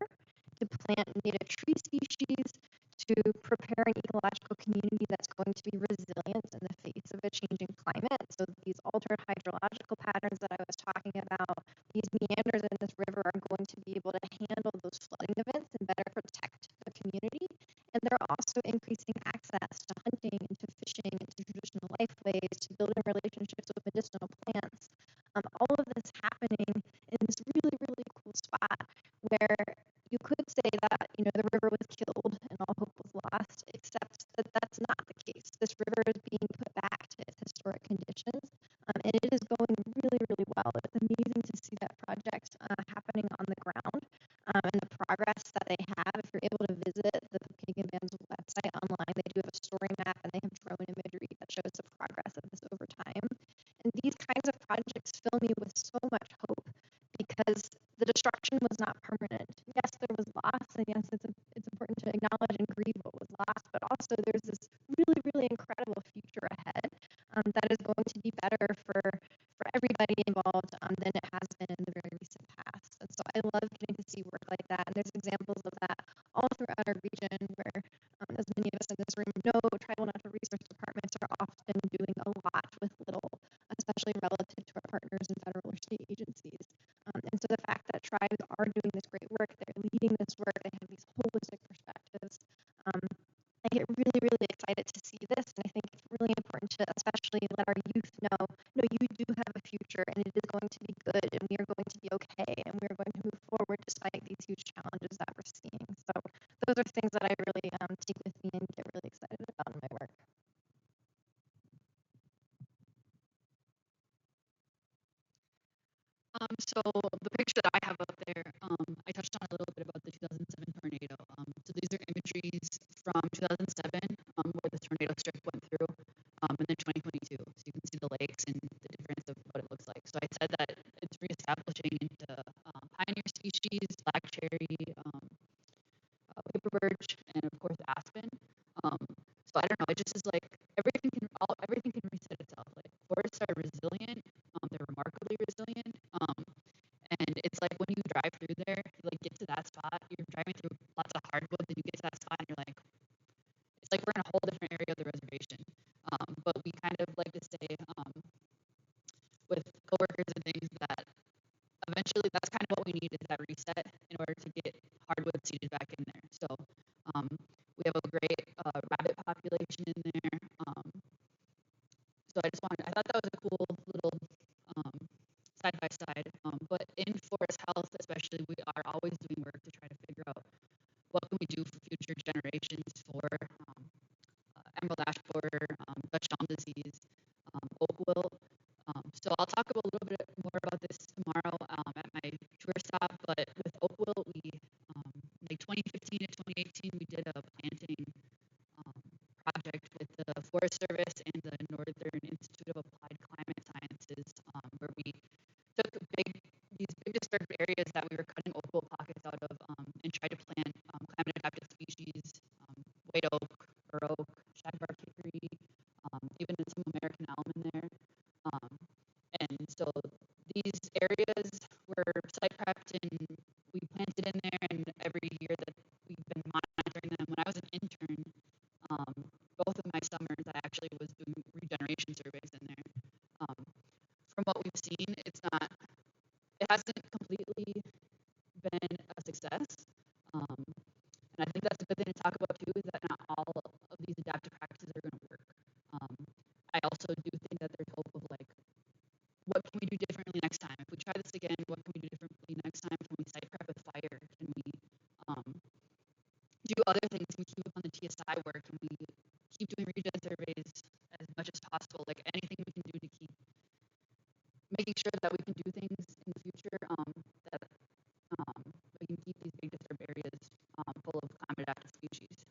to plant native tree species, to prepare an ecological community that's going to be resilient in the face of a changing climate. So these altered hydrological patterns that I was talking about, these meanders in this river are going to be able to handle those flooding events and better protect the community. And they're also increasing access to hunting and to fishing and to traditional lifeways, to building relationships with medicinal plants. All of this happening in this really, really cool spot where you could say that, the river was killed and all hope was lost, except that that's not the case. This river is being put back to its historic conditions, and it is going really, really well. It's amazing to see that project happening on the ground, and the progress that they have. If you're able to visit the Pokagon Band's website online, they do have a story map and they have drone imagery that shows the progress of this over time. And these kinds of projects fill me with so much hope, because the destruction was not permanent. Yes, there was loss, and yes, it's important to acknowledge and grieve what was lost, but also there's this really, really incredible future ahead that is going to be better for everybody involved than it has been in the very recent past. And so I love getting to see work like that, and there's examples of that all throughout our region where, as many of us in this room know, tribal natural resource departments are often doing a lot with little, especially relative to our partners in federal or state agencies. And so the fact that tribes are doing this great work, they're leading this work, they have these holistic perspectives, from 2007, where the tornado strip went through, and then 2022. So you can see the lakes and the difference of what it looks like. So I said that it's reestablishing into pioneer species, black cherry, paper birch, and of course aspen. So I don't know. It just is like everything can reset itself. Like forests are resilient. They're remarkably resilient. And it's like when you drive through there, you like get to that spot. You're driving through lots of hardwoods, and you get to that spot, and you're like, it's like we're in a whole different area of the reservation. But we kind of like to say with coworkers and things that eventually that's kind of what we need is that reset in order to get hardwood seeded back in there. So we have a great rabbit population in there. So I thought that was a cool little side by side. But in forest health, especially, we are always doing work to try to figure out what can we do for future generations for emerald ash borer, Dutch elm disease, oak wilt. So I'll talk a little bit more about this tomorrow at my tour stop. But with oak wilt, we like 2015 to 2018, we did a planting project with the Forest Service and the Northern Institute of Applied Climate Sciences, where we took these big disturbed areas that we were cutting oak wilt pockets out of and tried to plant climate adapted species, white oak, bur oak, shagbark hickory, even some American elm in there. And so these areas were site prepped and we planted in there, and every year that we've been monitoring them. When I was an intern, both of my summers I actually was doing regeneration surveys in there. From what we've seen, it hasn't completely been a success. And I think that's a good thing to talk about too, is that not all of these adaptive practices are going to work. I also do think that there's hope of like, what can we do differently next time? If we try this again, what can we do differently next time? Can we site prep with fire? Can we do other things? Can we keep up on the TSI work? Can we keep doing regen surveys as much as possible? Like anything we can do to keep making sure that we can do things in the future that we can keep these big disturbed areas full of climate adapted species.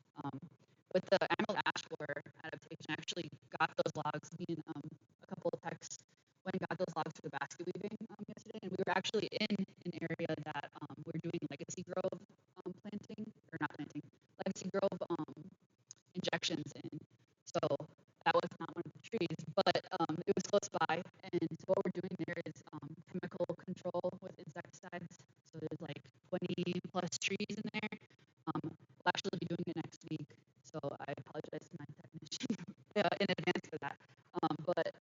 With the emerald ash borer adaptation, I actually got those logs. Me and a couple of techs went and got those logs for the basket weaving yesterday, and we were actually in an area that we're doing legacy grove planting, or not planting, legacy grove injections in. So that was not one of the trees, but it was close by. And so what we're doing there is chemical control with insecticides. So there's like 20 plus trees in there. We'll actually be doing it next week. So I apologize to my technician in advance for that. But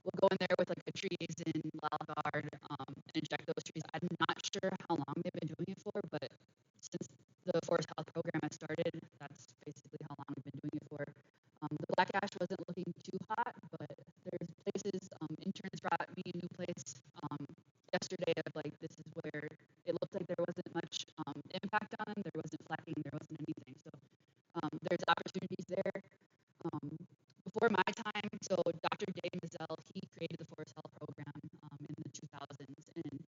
we'll go in there with like the trees in Lalgard and inject those trees. I'm not sure how long they've been doing it for, but since the forest health program has started, that's basically how long we've been doing it for. The black ash wasn't looking too hot, but there's places, interns brought me a new place yesterday of like, this is where it looked like there wasn't much impact on them. There wasn't flecking, there wasn't anything. So there's opportunities there. Before my time, so Dr. Dave Mazel, he created the forest health program in the 2000s. And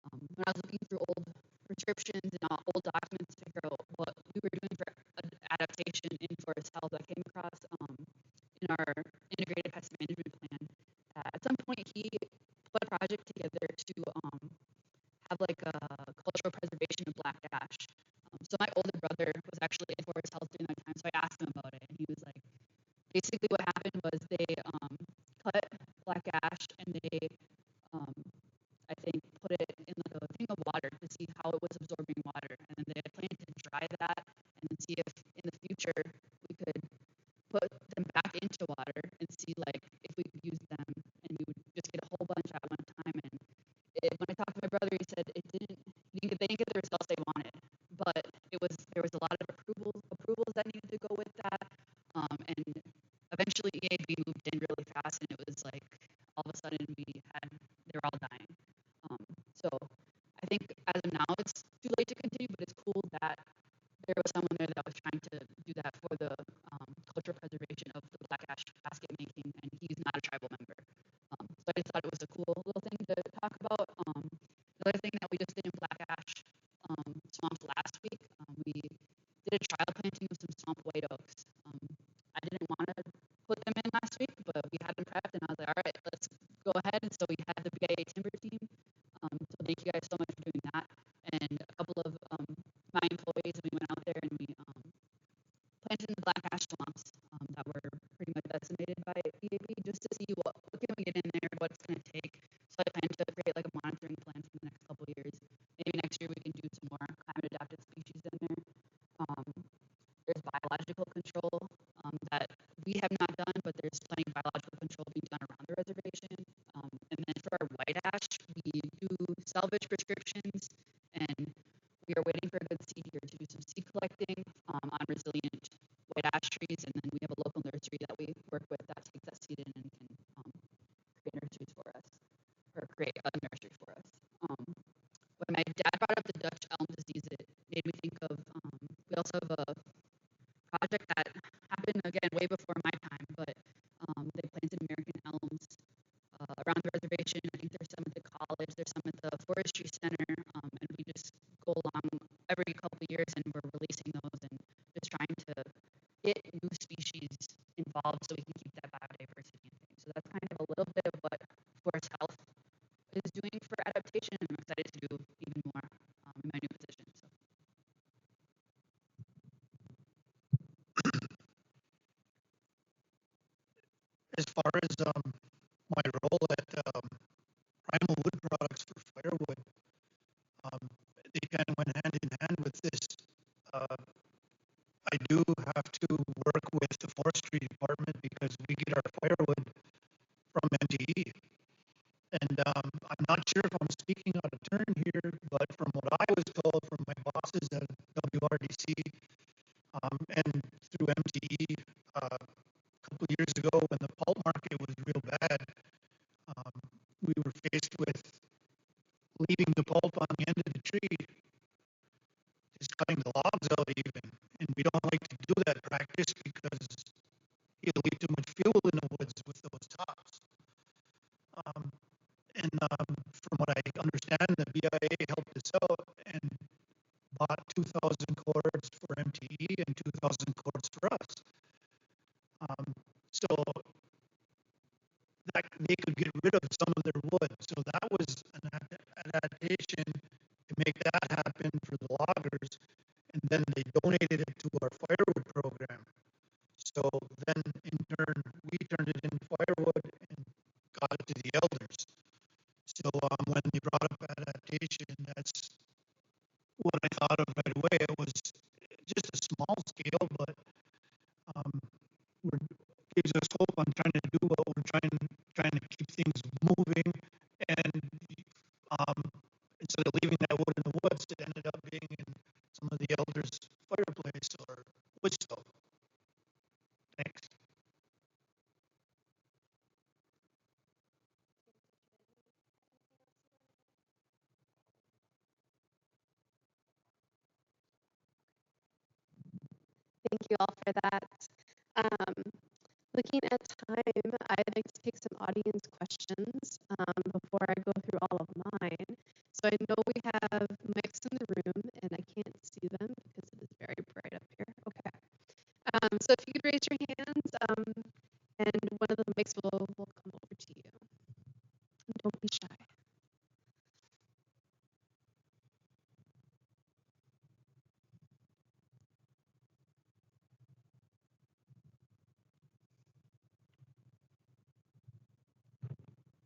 when I was looking through old prescriptions and old documents to figure out what we were doing for adaptation in forest health, I came across in our integrated pest management plan. At some point, he put a project together to have like a cultural preservation of black ash. So my older brother was actually in forest health during that time, so I asked him about it, and he was like, basically what happened was they cut black ash and they, I think, put it in like a thing of water to see how it was absorbing water, and then they had planned to dry that and then see if in the future we could put them back into water and see like if we could use them, and we would just get a whole bunch at one time. And when I talked to my brother, he said they didn't get the results they wanted, but there was a lot of approvals that needed to go with that, and eventually EAB moved in really fast, and it was like all of a sudden they were all dying. So I think as of now it's too late to continue, but it's cool that there was someone there that was trying to do that for the cultural preservation of the black ash basket making, and he's not a tribal member. So I just thought it was a cool little thing to talk about. Another thing that we just did in black ash swamps last week, we did a trial planting publish prescriptions, and we are waiting for a good seed year to do some seed collecting on resilient white ash trees, and then we have a local nursery that we work with that takes that seed in and can create nurseries for us, or create a nursery for us. When my dad brought up the Dutch elm disease, it made me think of, we also have a project that happened, again, way before my time, but they planted American elms around the reservation. I think there's some at the college, there's some at the forestry center, and we just go along every couple of years and we're releasing those and just trying to get new species involved so we can keep that biodiversity and things. So that's kind of a little bit of what Forest Health is doing for adaptation, and I'm excited to do even more in my new position. So. As far as my role at Primal Wood Products for firewood, they kind of went hand in hand with this. I do have to work with the forestry department because we get our firewood from MTE. And I'm not sure if I'm speaking out of turn here, but from what I was told from my bosses at WRDC and through MTE a couple of years ago when the pulp market was real bad, we were faced with leaving the pulp on the end of the tree, just cutting the logs out even. And we don't like to do that practice because you'll leave too much fuel in the woods with those tops. And from what I understand, the BIA helped us out and bought 2,000 cords for MTE and 2,000 cords for us. So that they could get rid of some of their wood. So that was an adaptation to make that happen for the loggers. And then they donated it to our firewood program. So then in turn, we turned it into firewood and got it to the elders. So when they brought up adaptation, that's what I thought of right away. It was just a small scale, but gives us hope on trying to do what we're trying to keep things moving. And instead of leaving that wood in the woods, it ended up being in some of the elders' fireplace or wood stove. Thanks. Thank you all for that. Looking at time, I'd like to take some audience questions before I go through all of mine. So I know we have mics in the room, and I can't see them because it is very bright up here. Okay. So if you could raise your hands, and one of the mics will come over to you. And don't be shy.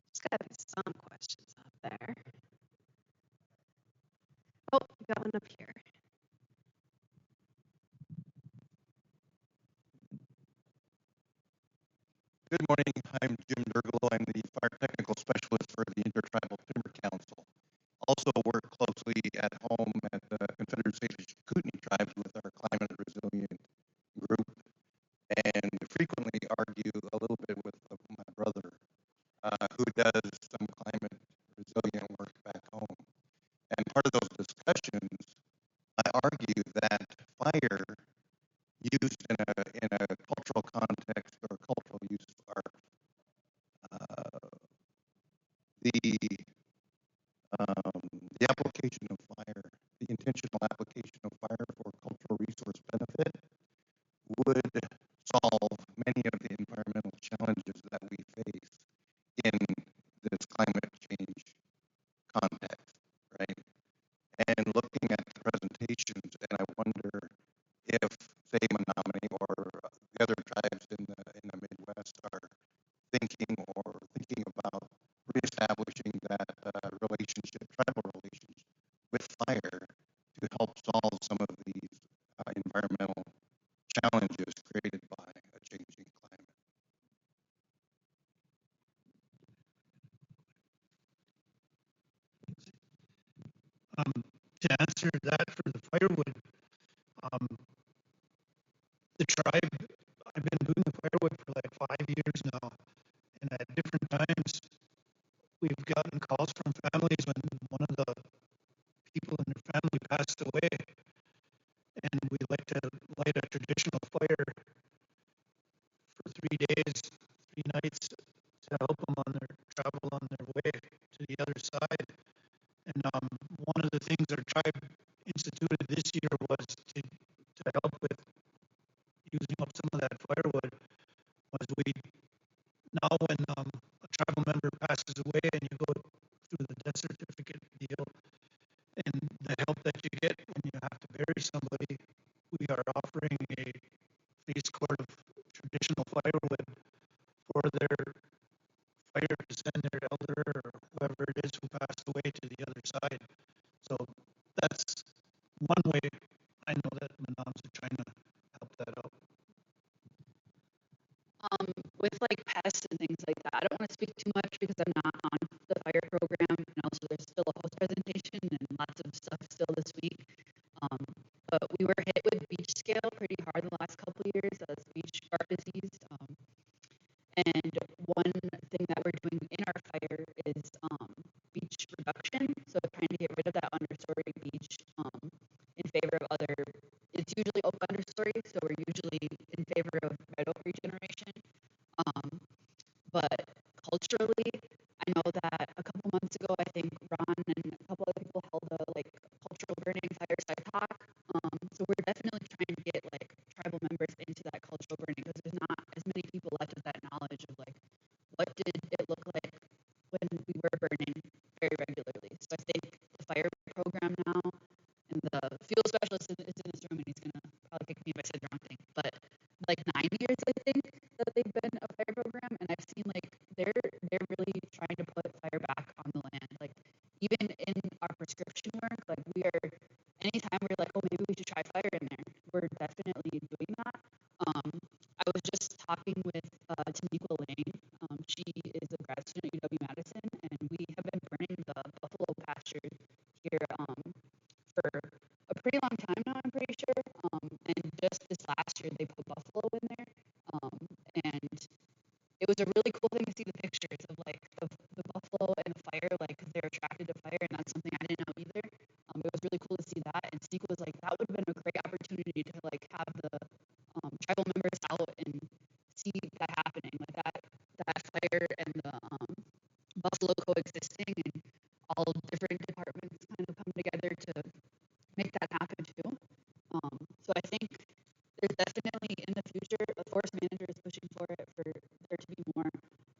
There's got to be some questions out there. Oh, you got one up here. Good morning. I'm Jim Durgalo. I'm the Fire Technical Specialist for the Intertribal Timber Council. Also work closely at home at the Confederate Salish Kootenai Tribes with our Climate Resilient group, and frequently argue a little bit with my brother, who does some climate resilient work back home. And part of those discussions, I argue that fire used in a cultural context or cultural use of art, the application of fire, the intentional application of fire for cultural resource benefit would solve many of the environmental challenges that we face in this climate change context, right? And looking at the presentations, and I wonder if, say, Menominee or the other tribes in the Midwest are thinking about reestablishing that tribal relationship with fire to help solve some of these environmental challenges created by a changing climate. to answer that for the firewood, um, the tribe, I've been doing the firewood for like 5 years now, and at different times, we've gotten calls from families when one of the people in their family passed away, and we like to light a traditional fire for 3 days, 3 nights, to help them on their travel on their way to the other side. And one of the things our tribe instituted this year was to help with using up some of that firewood. Was we now when a tribal member passes away and you go through the death certificate deal and the help that you get when you have to bury somebody, we are offering a face cord of traditional firewood for their fire to send their elder or whoever it is who passed away to the other side. So that's one way I know that Menoms are trying to help that out. With like pests and things like that, I don't want to speak too much because I'm not on the fire program, and also there's still a host presentation and lots of stuff still this week. But we were hit with beach scale pretty hard in the last couple of years as beach bark disease. And one thing that we're doing in our fire is beach reduction. So trying to get rid of that understory beach in favor of other. It's usually oak understory, so we're usually in favor of red oak regeneration. But culturally, I know that a couple months ago, I think Ron and a couple other people held a like cultural burning fireside talk. So we're definitely trying to get like tribal members into that cultural burning because there's not as many people left with that knowledge of like what did it look like when we were burning very regularly. So I think the fire program now and the fuel specialist is in this room and he's gonna probably kick me if I said the wrong thing, but like 9 years I think that they've been a fire program, and I've seen like they're really trying to put fire back on the land. Like even in our prescription work, like we are anytime we're like, oh maybe we should try fire in there, we're definitely doing that. I was just talking with Tamika Lane. She is a grad student at UW Madison, and we have been burning the buffalo pasture here for a pretty long time now, I'm pretty sure. And just this last year, they put buffalo in there. And it was a really cool thing to see the pictures of like the buffalo and the fire, like because they're attracted to fire, and that's something I didn't know either. It was really cool to see that. And Sneak was like, that would have been a great opportunity to like have the tribal members out and see that happening, like that fire and the buffalo coexisting, and all different departments kind of come together to make that happen too. So I think there's definitely in the future, the forest manager is pushing for it for there to be more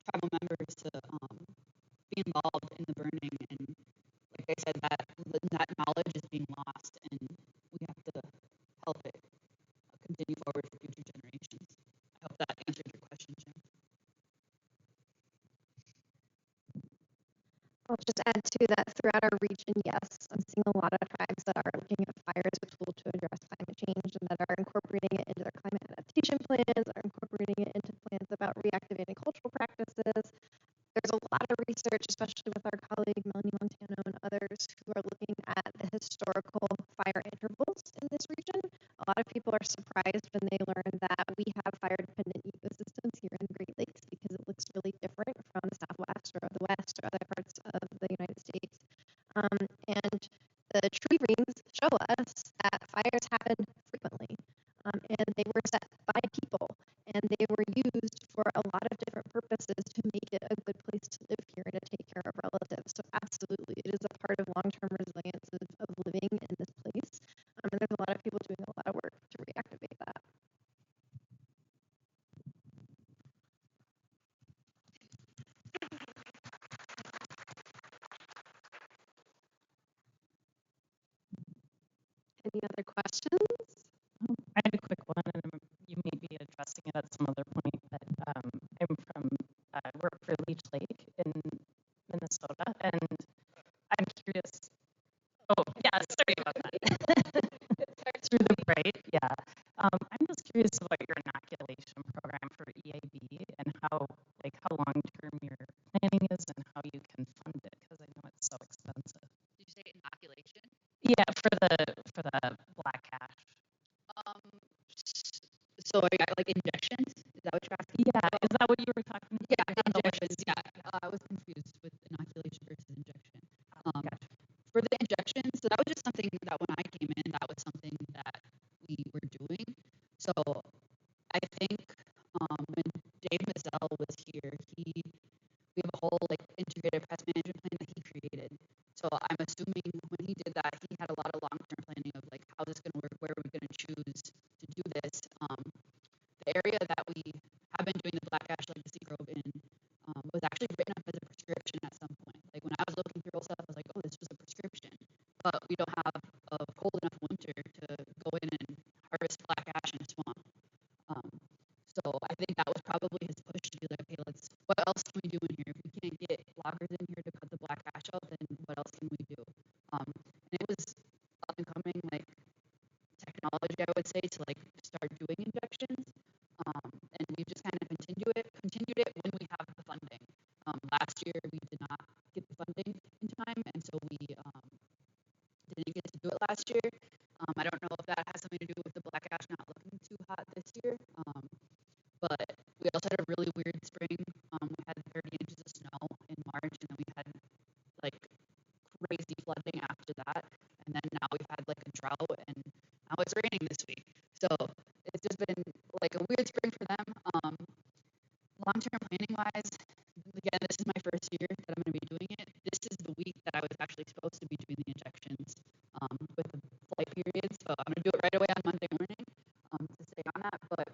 tribal members to be involved in the burning. And like I said, that knowledge is being lost, and we have to help it continue forward for future generations. I hope that answered your question, Jim. I'll just add to that throughout our region, yes, I'm seeing a lot of tribes that are looking at fire as a tool to address climate change and that are incorporating it into their climate adaptation plans, are incorporating it into plans about reactivating cultural practices. There's a lot of research, especially with our colleague Melanie Montano and others, who are looking at the historical fire intervals in this region. A lot of people are surprised when they learn that we have fire-dependent ecosystems here in the Great Lakes because it looks really different from the Southwest or the West or other parts of the United States. And the tree rings show us that fires happen frequently, and they were set by people, and they were used for a lot of different purposes to make it a good place to live here and to take care of relatives. So absolutely, it is a part of long-term resilience of living in this place. And there's a lot of people doing a lot of work to reactivate that. Any other questions? I had a quick one, and you may be addressing it at some other point, but I work for Leech Lake in Minnesota, and I'm curious. Oh, yeah, sorry about that. Through the break, yeah. I'm just curious about your inoculation program for EAB and how long term your planning is and how you can fund it, because I know it's so expensive. Did you say inoculation? Yeah, Yeah, for the black cash. Um, so I got like injections. Is that what you're asking? Yeah, is that what you were talking about? Yeah, I don't know which injections. is- Yeah, I was confused with inoculation versus injection. Gotcha. For the injections, so that was just something that when I came in, that was something that we were doing. So I think when Dave Mazzell was here, we have a whole like integrated pest management plan that he created. So I'm assuming when he did that, he had a lot of long-term planning of like how this is going to work, where are we going to choose to do this. The area that we have been doing the black ash legacy grove in was actually written up as a prescription at some point. Like when I was looking through all stuff, I was like, oh, this was a prescription. But we don't have a cold enough winter to go in and harvest black ash in a swamp. So I think that was probably his push to be like, okay, what else can we do in here? If we can't get loggers in here to cut the black ash out, then what else can we do? And it was up and coming like technology, I would say, to like start doing injections. And we've just kind of continued it when we have the funding. Last year we did not get the funding in time, and so we didn't get to do it last year. I don't know if that has something to do with the black ash not looking too hot this year. But we also had a really weird spring. We had 30 inches of snow in March, and then we had like crazy flooding after that. And then now we've had like a drought, and now it's raining this week. So it's just been like a weird spring for them. Long-term planning wise, again, this is my first year that I'm going to be doing it. This is the week that I was actually supposed to be doing the injections with the flight periods. So I'm going to do it right away on Monday morning to stay on that. But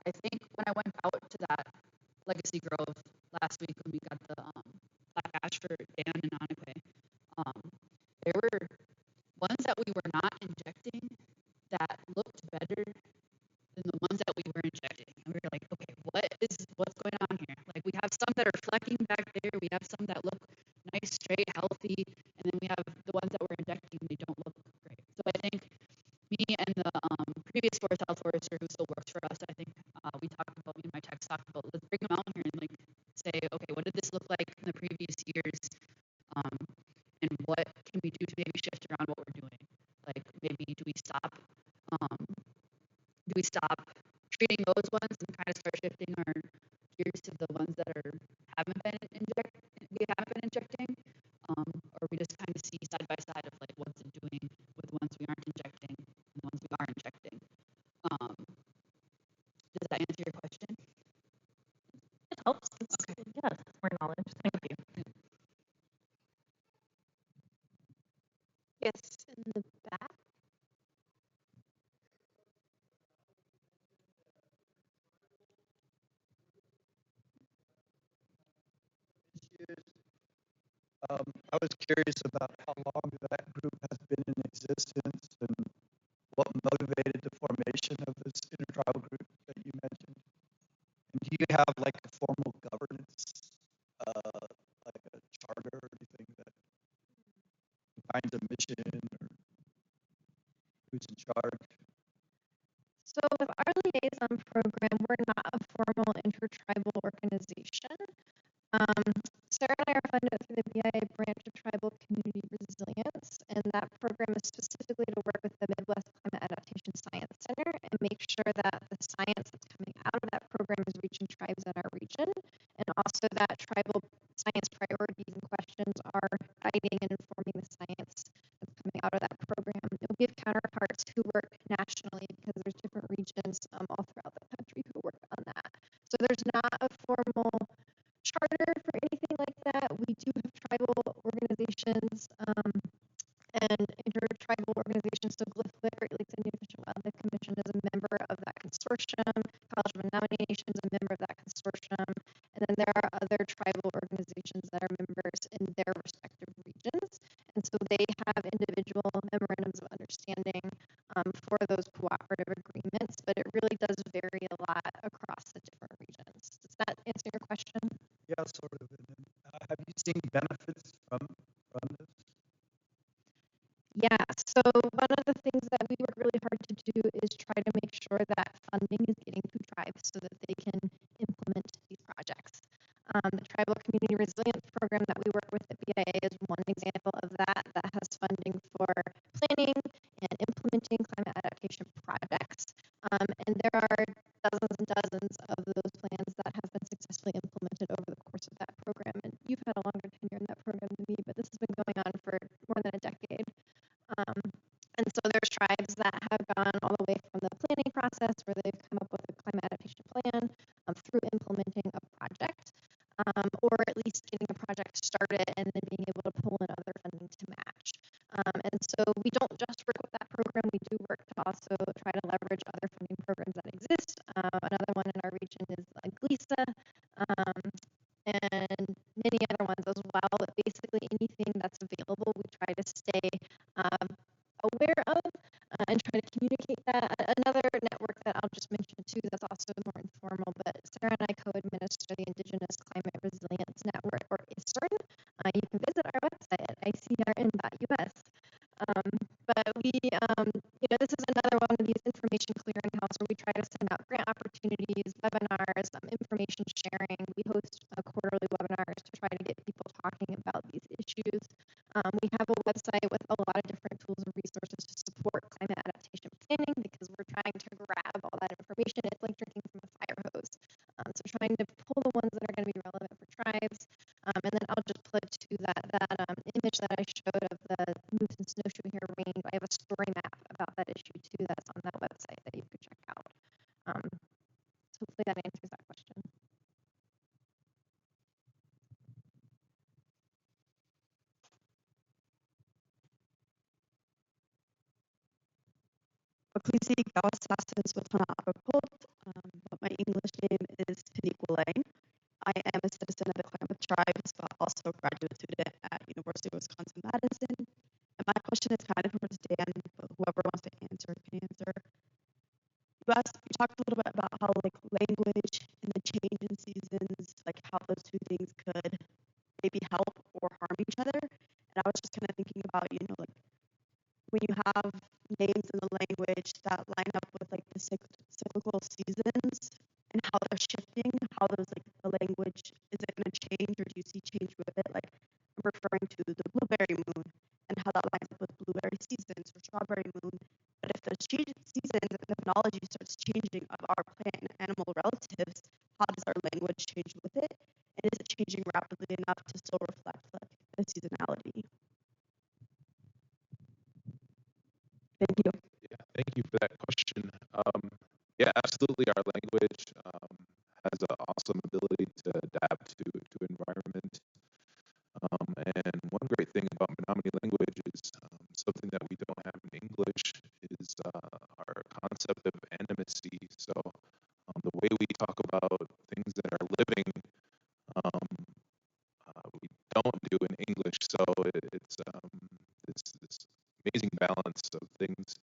I think when I went out to that Legacy Grove last week when we got the black ash for Dan and Anakwe, there were ones that we were not injecting that looked better than the ones that we were injecting. And we were like, okay, what's going on here? Like we have some that are flecking back there, we have some that look nice, straight, healthy, and then we have the ones that we're injecting, they don't look great. So I think me and the previous forest health forester who still works for us, I think me and my techs talked about, let's bring them out here and like say, okay, what did this look like in the previous years? And what can we do to maybe shift around what we're doing? Like maybe do we stop treating those ones and kind of start shifting our gears to the ones that haven't been injecting? Or we just kind of see side by side of like what's it doing with the ones we aren't injecting and the ones we are injecting. Does that answer your question? It helps. Okay. Yeah, more knowledge. Thank you. Yes, in the back. I was curious about how long that group has been in existence and what motivated the formation of this intertribal group that you mentioned. And do you have like a formal governance, like a charter or anything that defines a mission or who's in charge? So with our liaison program, we're not a formal intertribal organization. Sara and I are funded through the BIA branch of Tribal Community Resilience, and that program is specifically to work with the Midwest Climate Adaptation Science Center and make sure that the science that's coming out of that program is reaching tribes in our region, and also that tribal science priorities and questions are guiding and informing the science that's coming out of that program. And we have counterparts who work nationally because there's different regions all throughout the country who work on that. So there's not a formal charter for anything like that. We do have tribal organizations and intertribal organizations. So GLIFWIC, Great Lakes Indian Fish and Wildlife Commission, is a member of that consortium. College of Menominee Nation is a member of that consortium. And then there are other tribal organizations that are members in their respective regions. And so they have individual memorandums of understanding for those cooperative agreements, but it really does vary a lot across the different regions. Does that answer your question? Yeah, sort of. And then, have you seen benefits from this? Yeah, so one of the things that we work really hard to do is try to make sure that funding is getting to tribes so that they can implement these projects. The Tribal Community Resilience Program that we work with at BIA is one example of that has funding for planning and implementing climate adaptation projects. And there are dozens and dozens of those plans that have been successfully implemented over the course of that program. And you've had a longer tenure in that program than me, but this has been going on for more than a decade. And so there's tribes that have gone all the way from the planning process where they've come up with a climate adaptation plan through implementing a project, or at least getting a project started and then being able to pull in other funding to match. And so we don't just work with that program, we do work to also try to leverage other funding programs that exist. Another one in our region is GLISA, and many other ones as well. But basically anything that's available, we try to stay aware of and try to communicate that. Another network that I'll just mention too that's also more informal, but Sara and I co-administer the Indigenous Climate Resilience Network, or ISRN. You can visit our website at icrn.us. But we, this is another one of these information clearinghouse where we try to send out grant opportunities, webinars, information sharing. We host quarterly webinars to try to get people talking about these issues. We have a website with a lot of different tools and resources to support climate adaptation planning because we're trying to grab all that information. It's like drinking from a fire hose. So trying to pull the ones that are going to be relevant for tribes. And then I'll just put to that image that I showed of the moose and snowshoe hare range. I have a story map about that issue too that's on that website that you could check out. So hopefully that answers that question. Maklisi Gawasasas Watana Apapot, but my English name is Piniquale. I am a citizen of the Klamath Tribes, but also a graduate student at University of Wisconsin-Madison. And my question is kind of towards Dan, but whoever wants to answer can answer. You talked a little bit about how language and the change in seasons, how those two things could maybe help or harm each other. And I was just kind of thinking about, when you have names in the language that line up with the cyclical seasons and how they're shifting, how those the language, is it going to change or do you see change with it? I'm referring to the blueberry moon and how that lines up with blueberry seasons or strawberry moon. But if the seasons and technology starts changing of our plant and animal relatives, how does our language change with it? And is it changing rapidly enough to still reflect the seasonality? Thank you. Yeah, thank you for that question. Yeah, absolutely. Our language has an awesome ability to adapt to environment. And one great thing about Menominee language is something that we don't have in English is our concept of animacy. So the way we talk about things that are living, we don't do in English. So it's this amazing balance of things.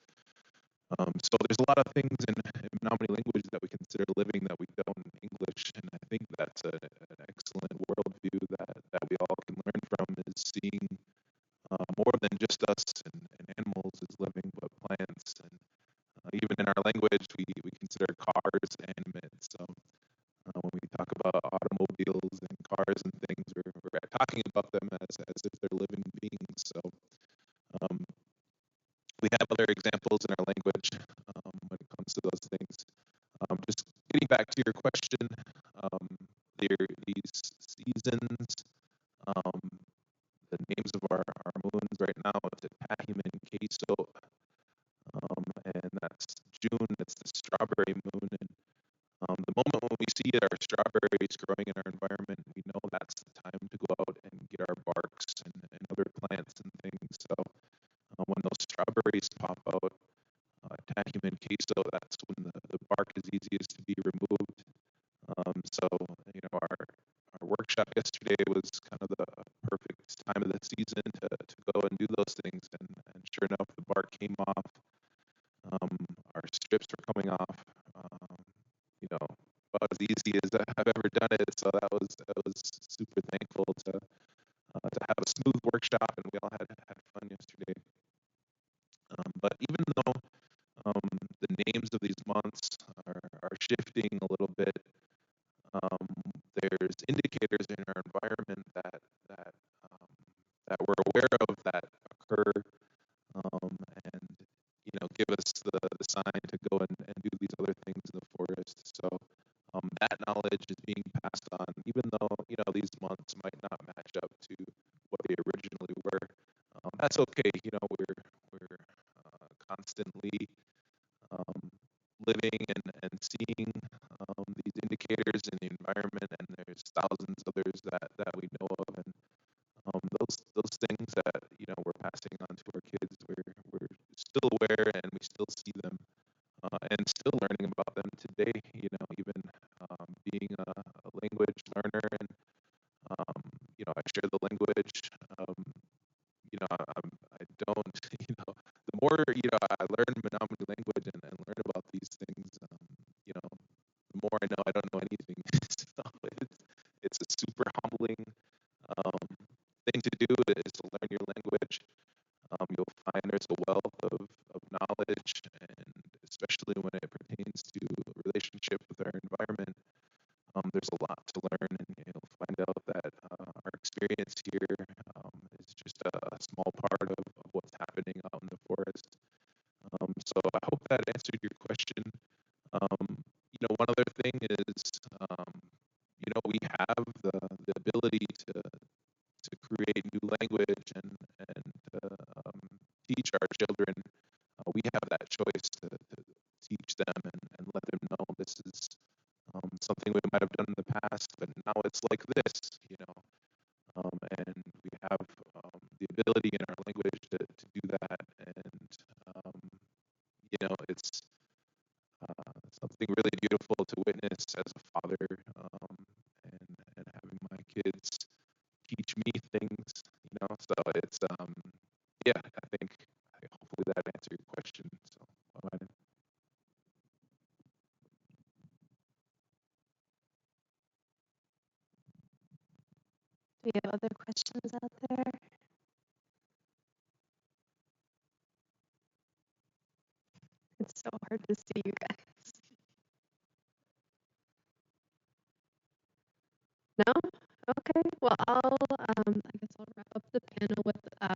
So there's a lot of things in Menominee language that we consider living that we don't in English, and I think that's an excellent worldview that we all can learn from, is seeing more than just us and animals as living, but plants. And even in our language, we consider cars animate. So when we talk about automobiles and cars and things, we're talking about them as if they're living beings. So we have other examples in our language when it comes to those things. Just getting back to your question, these seasons, the names of our moons right now is Pahiman and Queso, and that's June, it's the strawberry moon. And the moment when we see our strawberries growing in our environment, we know that's the time to go out and get our barks and other plants and things. So when those strawberries pop out, Tacumen queso, that's when the bark is easiest to be removed. So, our workshop yesterday was kind of the perfect time of the season to go and do those things. And sure enough, the bark came off. Our strips were coming off. About as easy as I've ever done it. So that was super thankful to have a smooth workshop, and we all had fun yesterday. But even though the names of these months are shifting a little bit, there's indicators in our environment that we're aware of that occur assigned to go and do these other things in the forest. So that knowledge is being passed on, even though these months might not match up to what they originally were. That's okay. We're constantly living and seeing these indicators in the environment, and there's thousands others that we know of, and those things that we're passing on to our kids, we're still aware and we still see them, and still learning about them today. Even being a language learner, and I share the language. I don't. The more I learn Menominee language and learn about these things, the more I know I don't know anything. So it's a super humbling um, thing to do, is to learn your language. You'll find there's a wealth of knowledge, and especially when it pertains to a relationship with our environment, there's a lot to learn, and you'll find out that our experience here is just a small part of what's happening out in the forest. So I hope that answered your question. One other thing is, we have the ability to create new language and teach our children. We have that choice to teach them and let them know this is something we might have done in the past, but now it's like this, and we have the ability in our language to do that, and it's something really beautiful to witness as a father, and having my kids teach me things, so it's yeah, I think hopefully that answered your question. So Do you have other questions out there? It's so hard to see you guys. No? Okay. Well, I guess I'll wrap up the panel with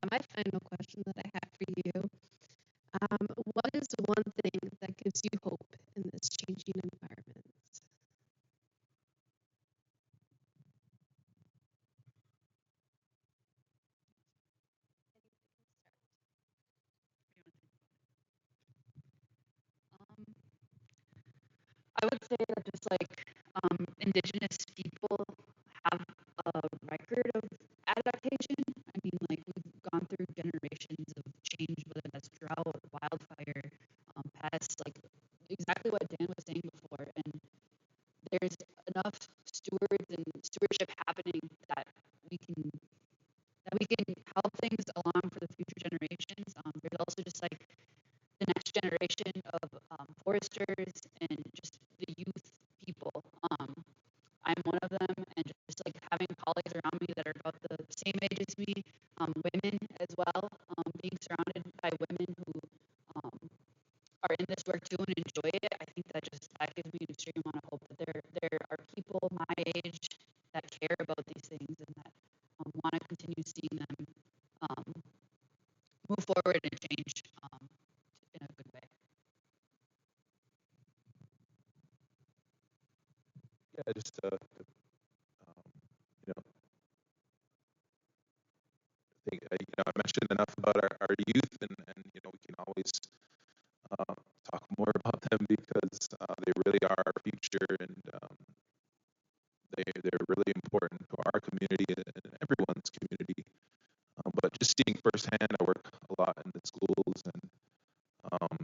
my final question that I have for you. What is one thing that gives you hope in this changing environment? Um, I would say that just like indigenous people have a record of adaptation. I mean, like we've gone through generations of change, whether that's drought, wildfire, pests, like exactly what Dan was saying before. And there's enough stewards and stewardship happening that we can help things along for the future generations. There's also just like the next generation of foresters and just the youth people. I'm one of them, and just like having colleagues around me that are about the same age as me, women as well, being surrounded by women who are in this work too and enjoy it. I think that gives me an extreme amount of hope that there are people my age that care about these things and that want to continue seeing them move forward and change in a good way. yeah, just I think I mentioned enough about our youth, and we can always talk more about them, because they really are our future, and they're really important to our community and everyone's community. But just seeing firsthand, I work a lot in the schools, and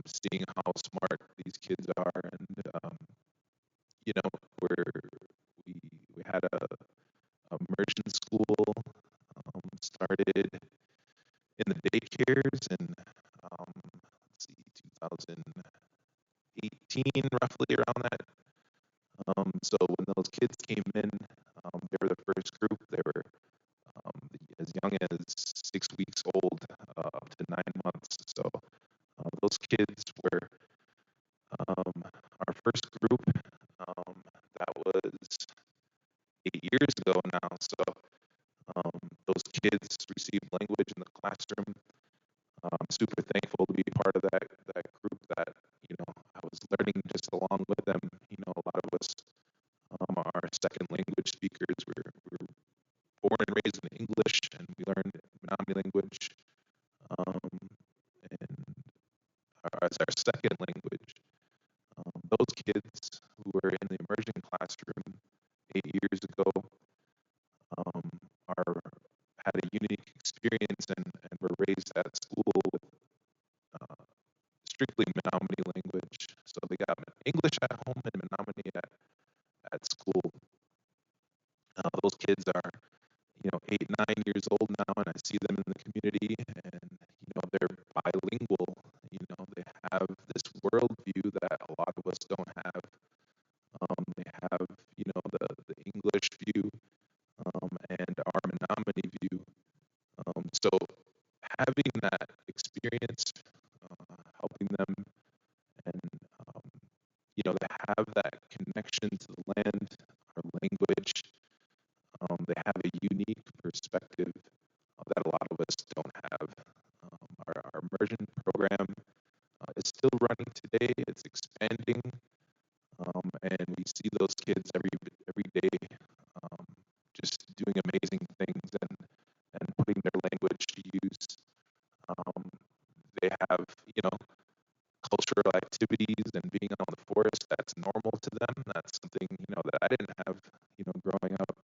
seeing how smart these kids are, and where we had a immersion school started in the daycares in let's see, 2018, roughly around that. So when those kids came in, they were the first group. They were as young as 6 weeks old, up to 9 months. So those kids were our first group. That was 8 years ago now. So those kids received language in the classroom. I'm super thankful to be part of that group that as our second language. Those kids who were in the immersion classroom 8 years ago um, are had a unique experience and were raised at school with uh, strictly Menominee language. So they got English at home and Menominee at school. Those kids are 8, 9 years old now, and I see them in the community, and they're bilingual. They have this worldview that a lot of us don't have. They have the English view and our Menominee view. So having that experience, helping them, and they have that connection to the land, our language. They have a unique perspective that a lot of us don't have. Our immersion program is still running today. It's expanding, and we see those kids every day, just doing amazing things and putting their language to use. They have cultural activities and being out in the forest. That's normal to them. That's something that I didn't have growing up.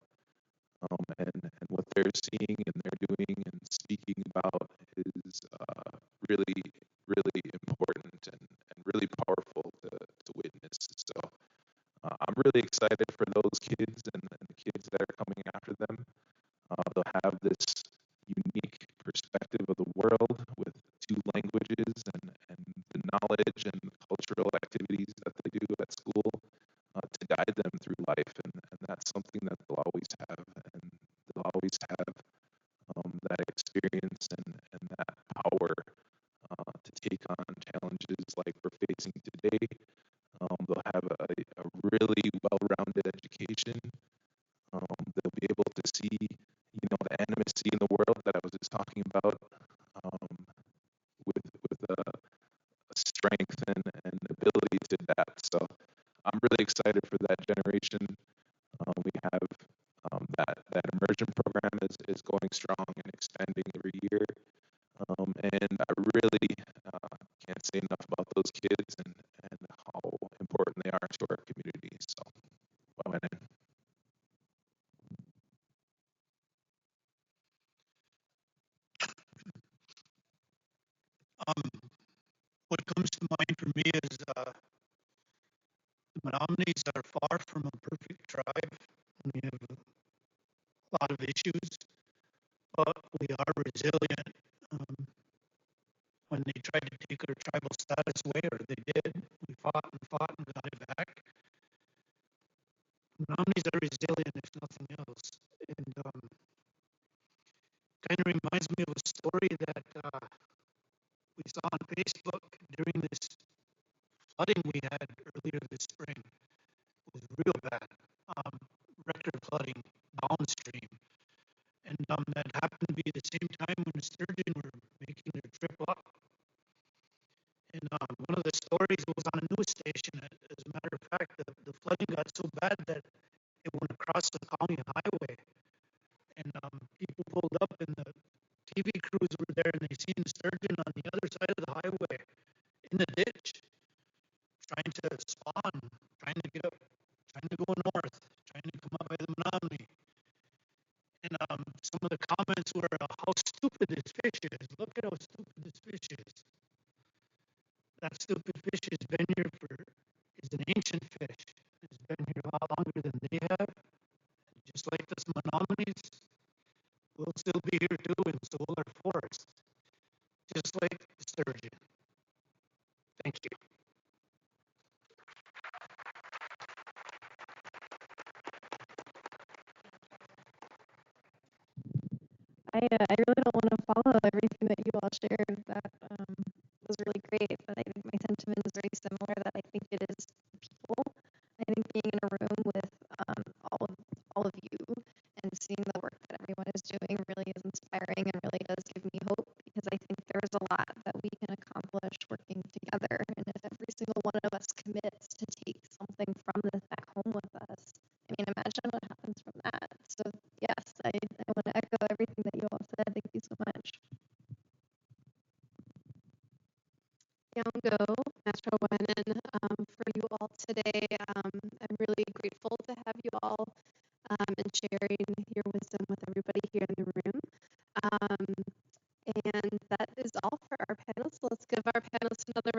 And what they're seeing and they're doing and speaking about is really, really important and really powerful to witness. So I'm really excited for those kids and the kids that are coming after them. They'll have this unique perspective of the world with two languages and the knowledge and cultural activities that they do at school to guide them through life. And that's something that they'll always have. And they'll always have that experience and that power to take on challenges like we're facing today. They'll have a really well-rounded education. They'll be able to see, the animacy in the world that I was just talking about, with strength and ability to adapt. So I'm really excited for that generation. We have that immersion program is going strong and expanding every year. And I really can't say enough about those kids and how important they are to our community. So, well, What comes to mind for me is the Menominees are far from a perfect tribe. We have a lot of issues, but we are resilient. Um, when they tried to take our tribal status away, or they did, we fought and got it back. Menominees are resilient, if nothing else. And kind of reminds me of a story that we saw on Facebook during this flooding we had earlier this spring. It was real bad, record flooding downstream. And that happened to be the same time when the sturgeon were making their trip up. And one of the stories was on a news station. As a matter of fact, the flooding got so bad that it went across the county highway. And people pulled up, and the TV crews were there, and they seen the sturgeon on the other side of the highway in the ditch, trying to spawn, trying to get up, trying to go north, trying to come up by the Menominee. And some of the comments were, how stupid this fish is. Look at how stupid this fish is. That stupid fish has been here is an ancient fish. It's been here a lot longer than they have. Just like this Menominees, we'll still be here too, and so will our forest. Just like the sturgeon. Thank you. I really don't want to follow everything that you all shared. That was really great, but I think my sentiment is very similar. That I think it is people. I think being in a room with all of you and seeing the work that everyone is doing really is inspiring and really does give me hope, because I think there's a lot that we can accomplish working together. And if every single one of us commits to take something from this back home with us, I mean, imagine what happens from that. So yes, I want to echo everything that you all said. Thank you so much. Nyongo, Metro Wenin, for you all today. I'm really grateful to have you all and sharing your wisdom with everybody here in the room. And that is all for our panel. So let's give our panelists another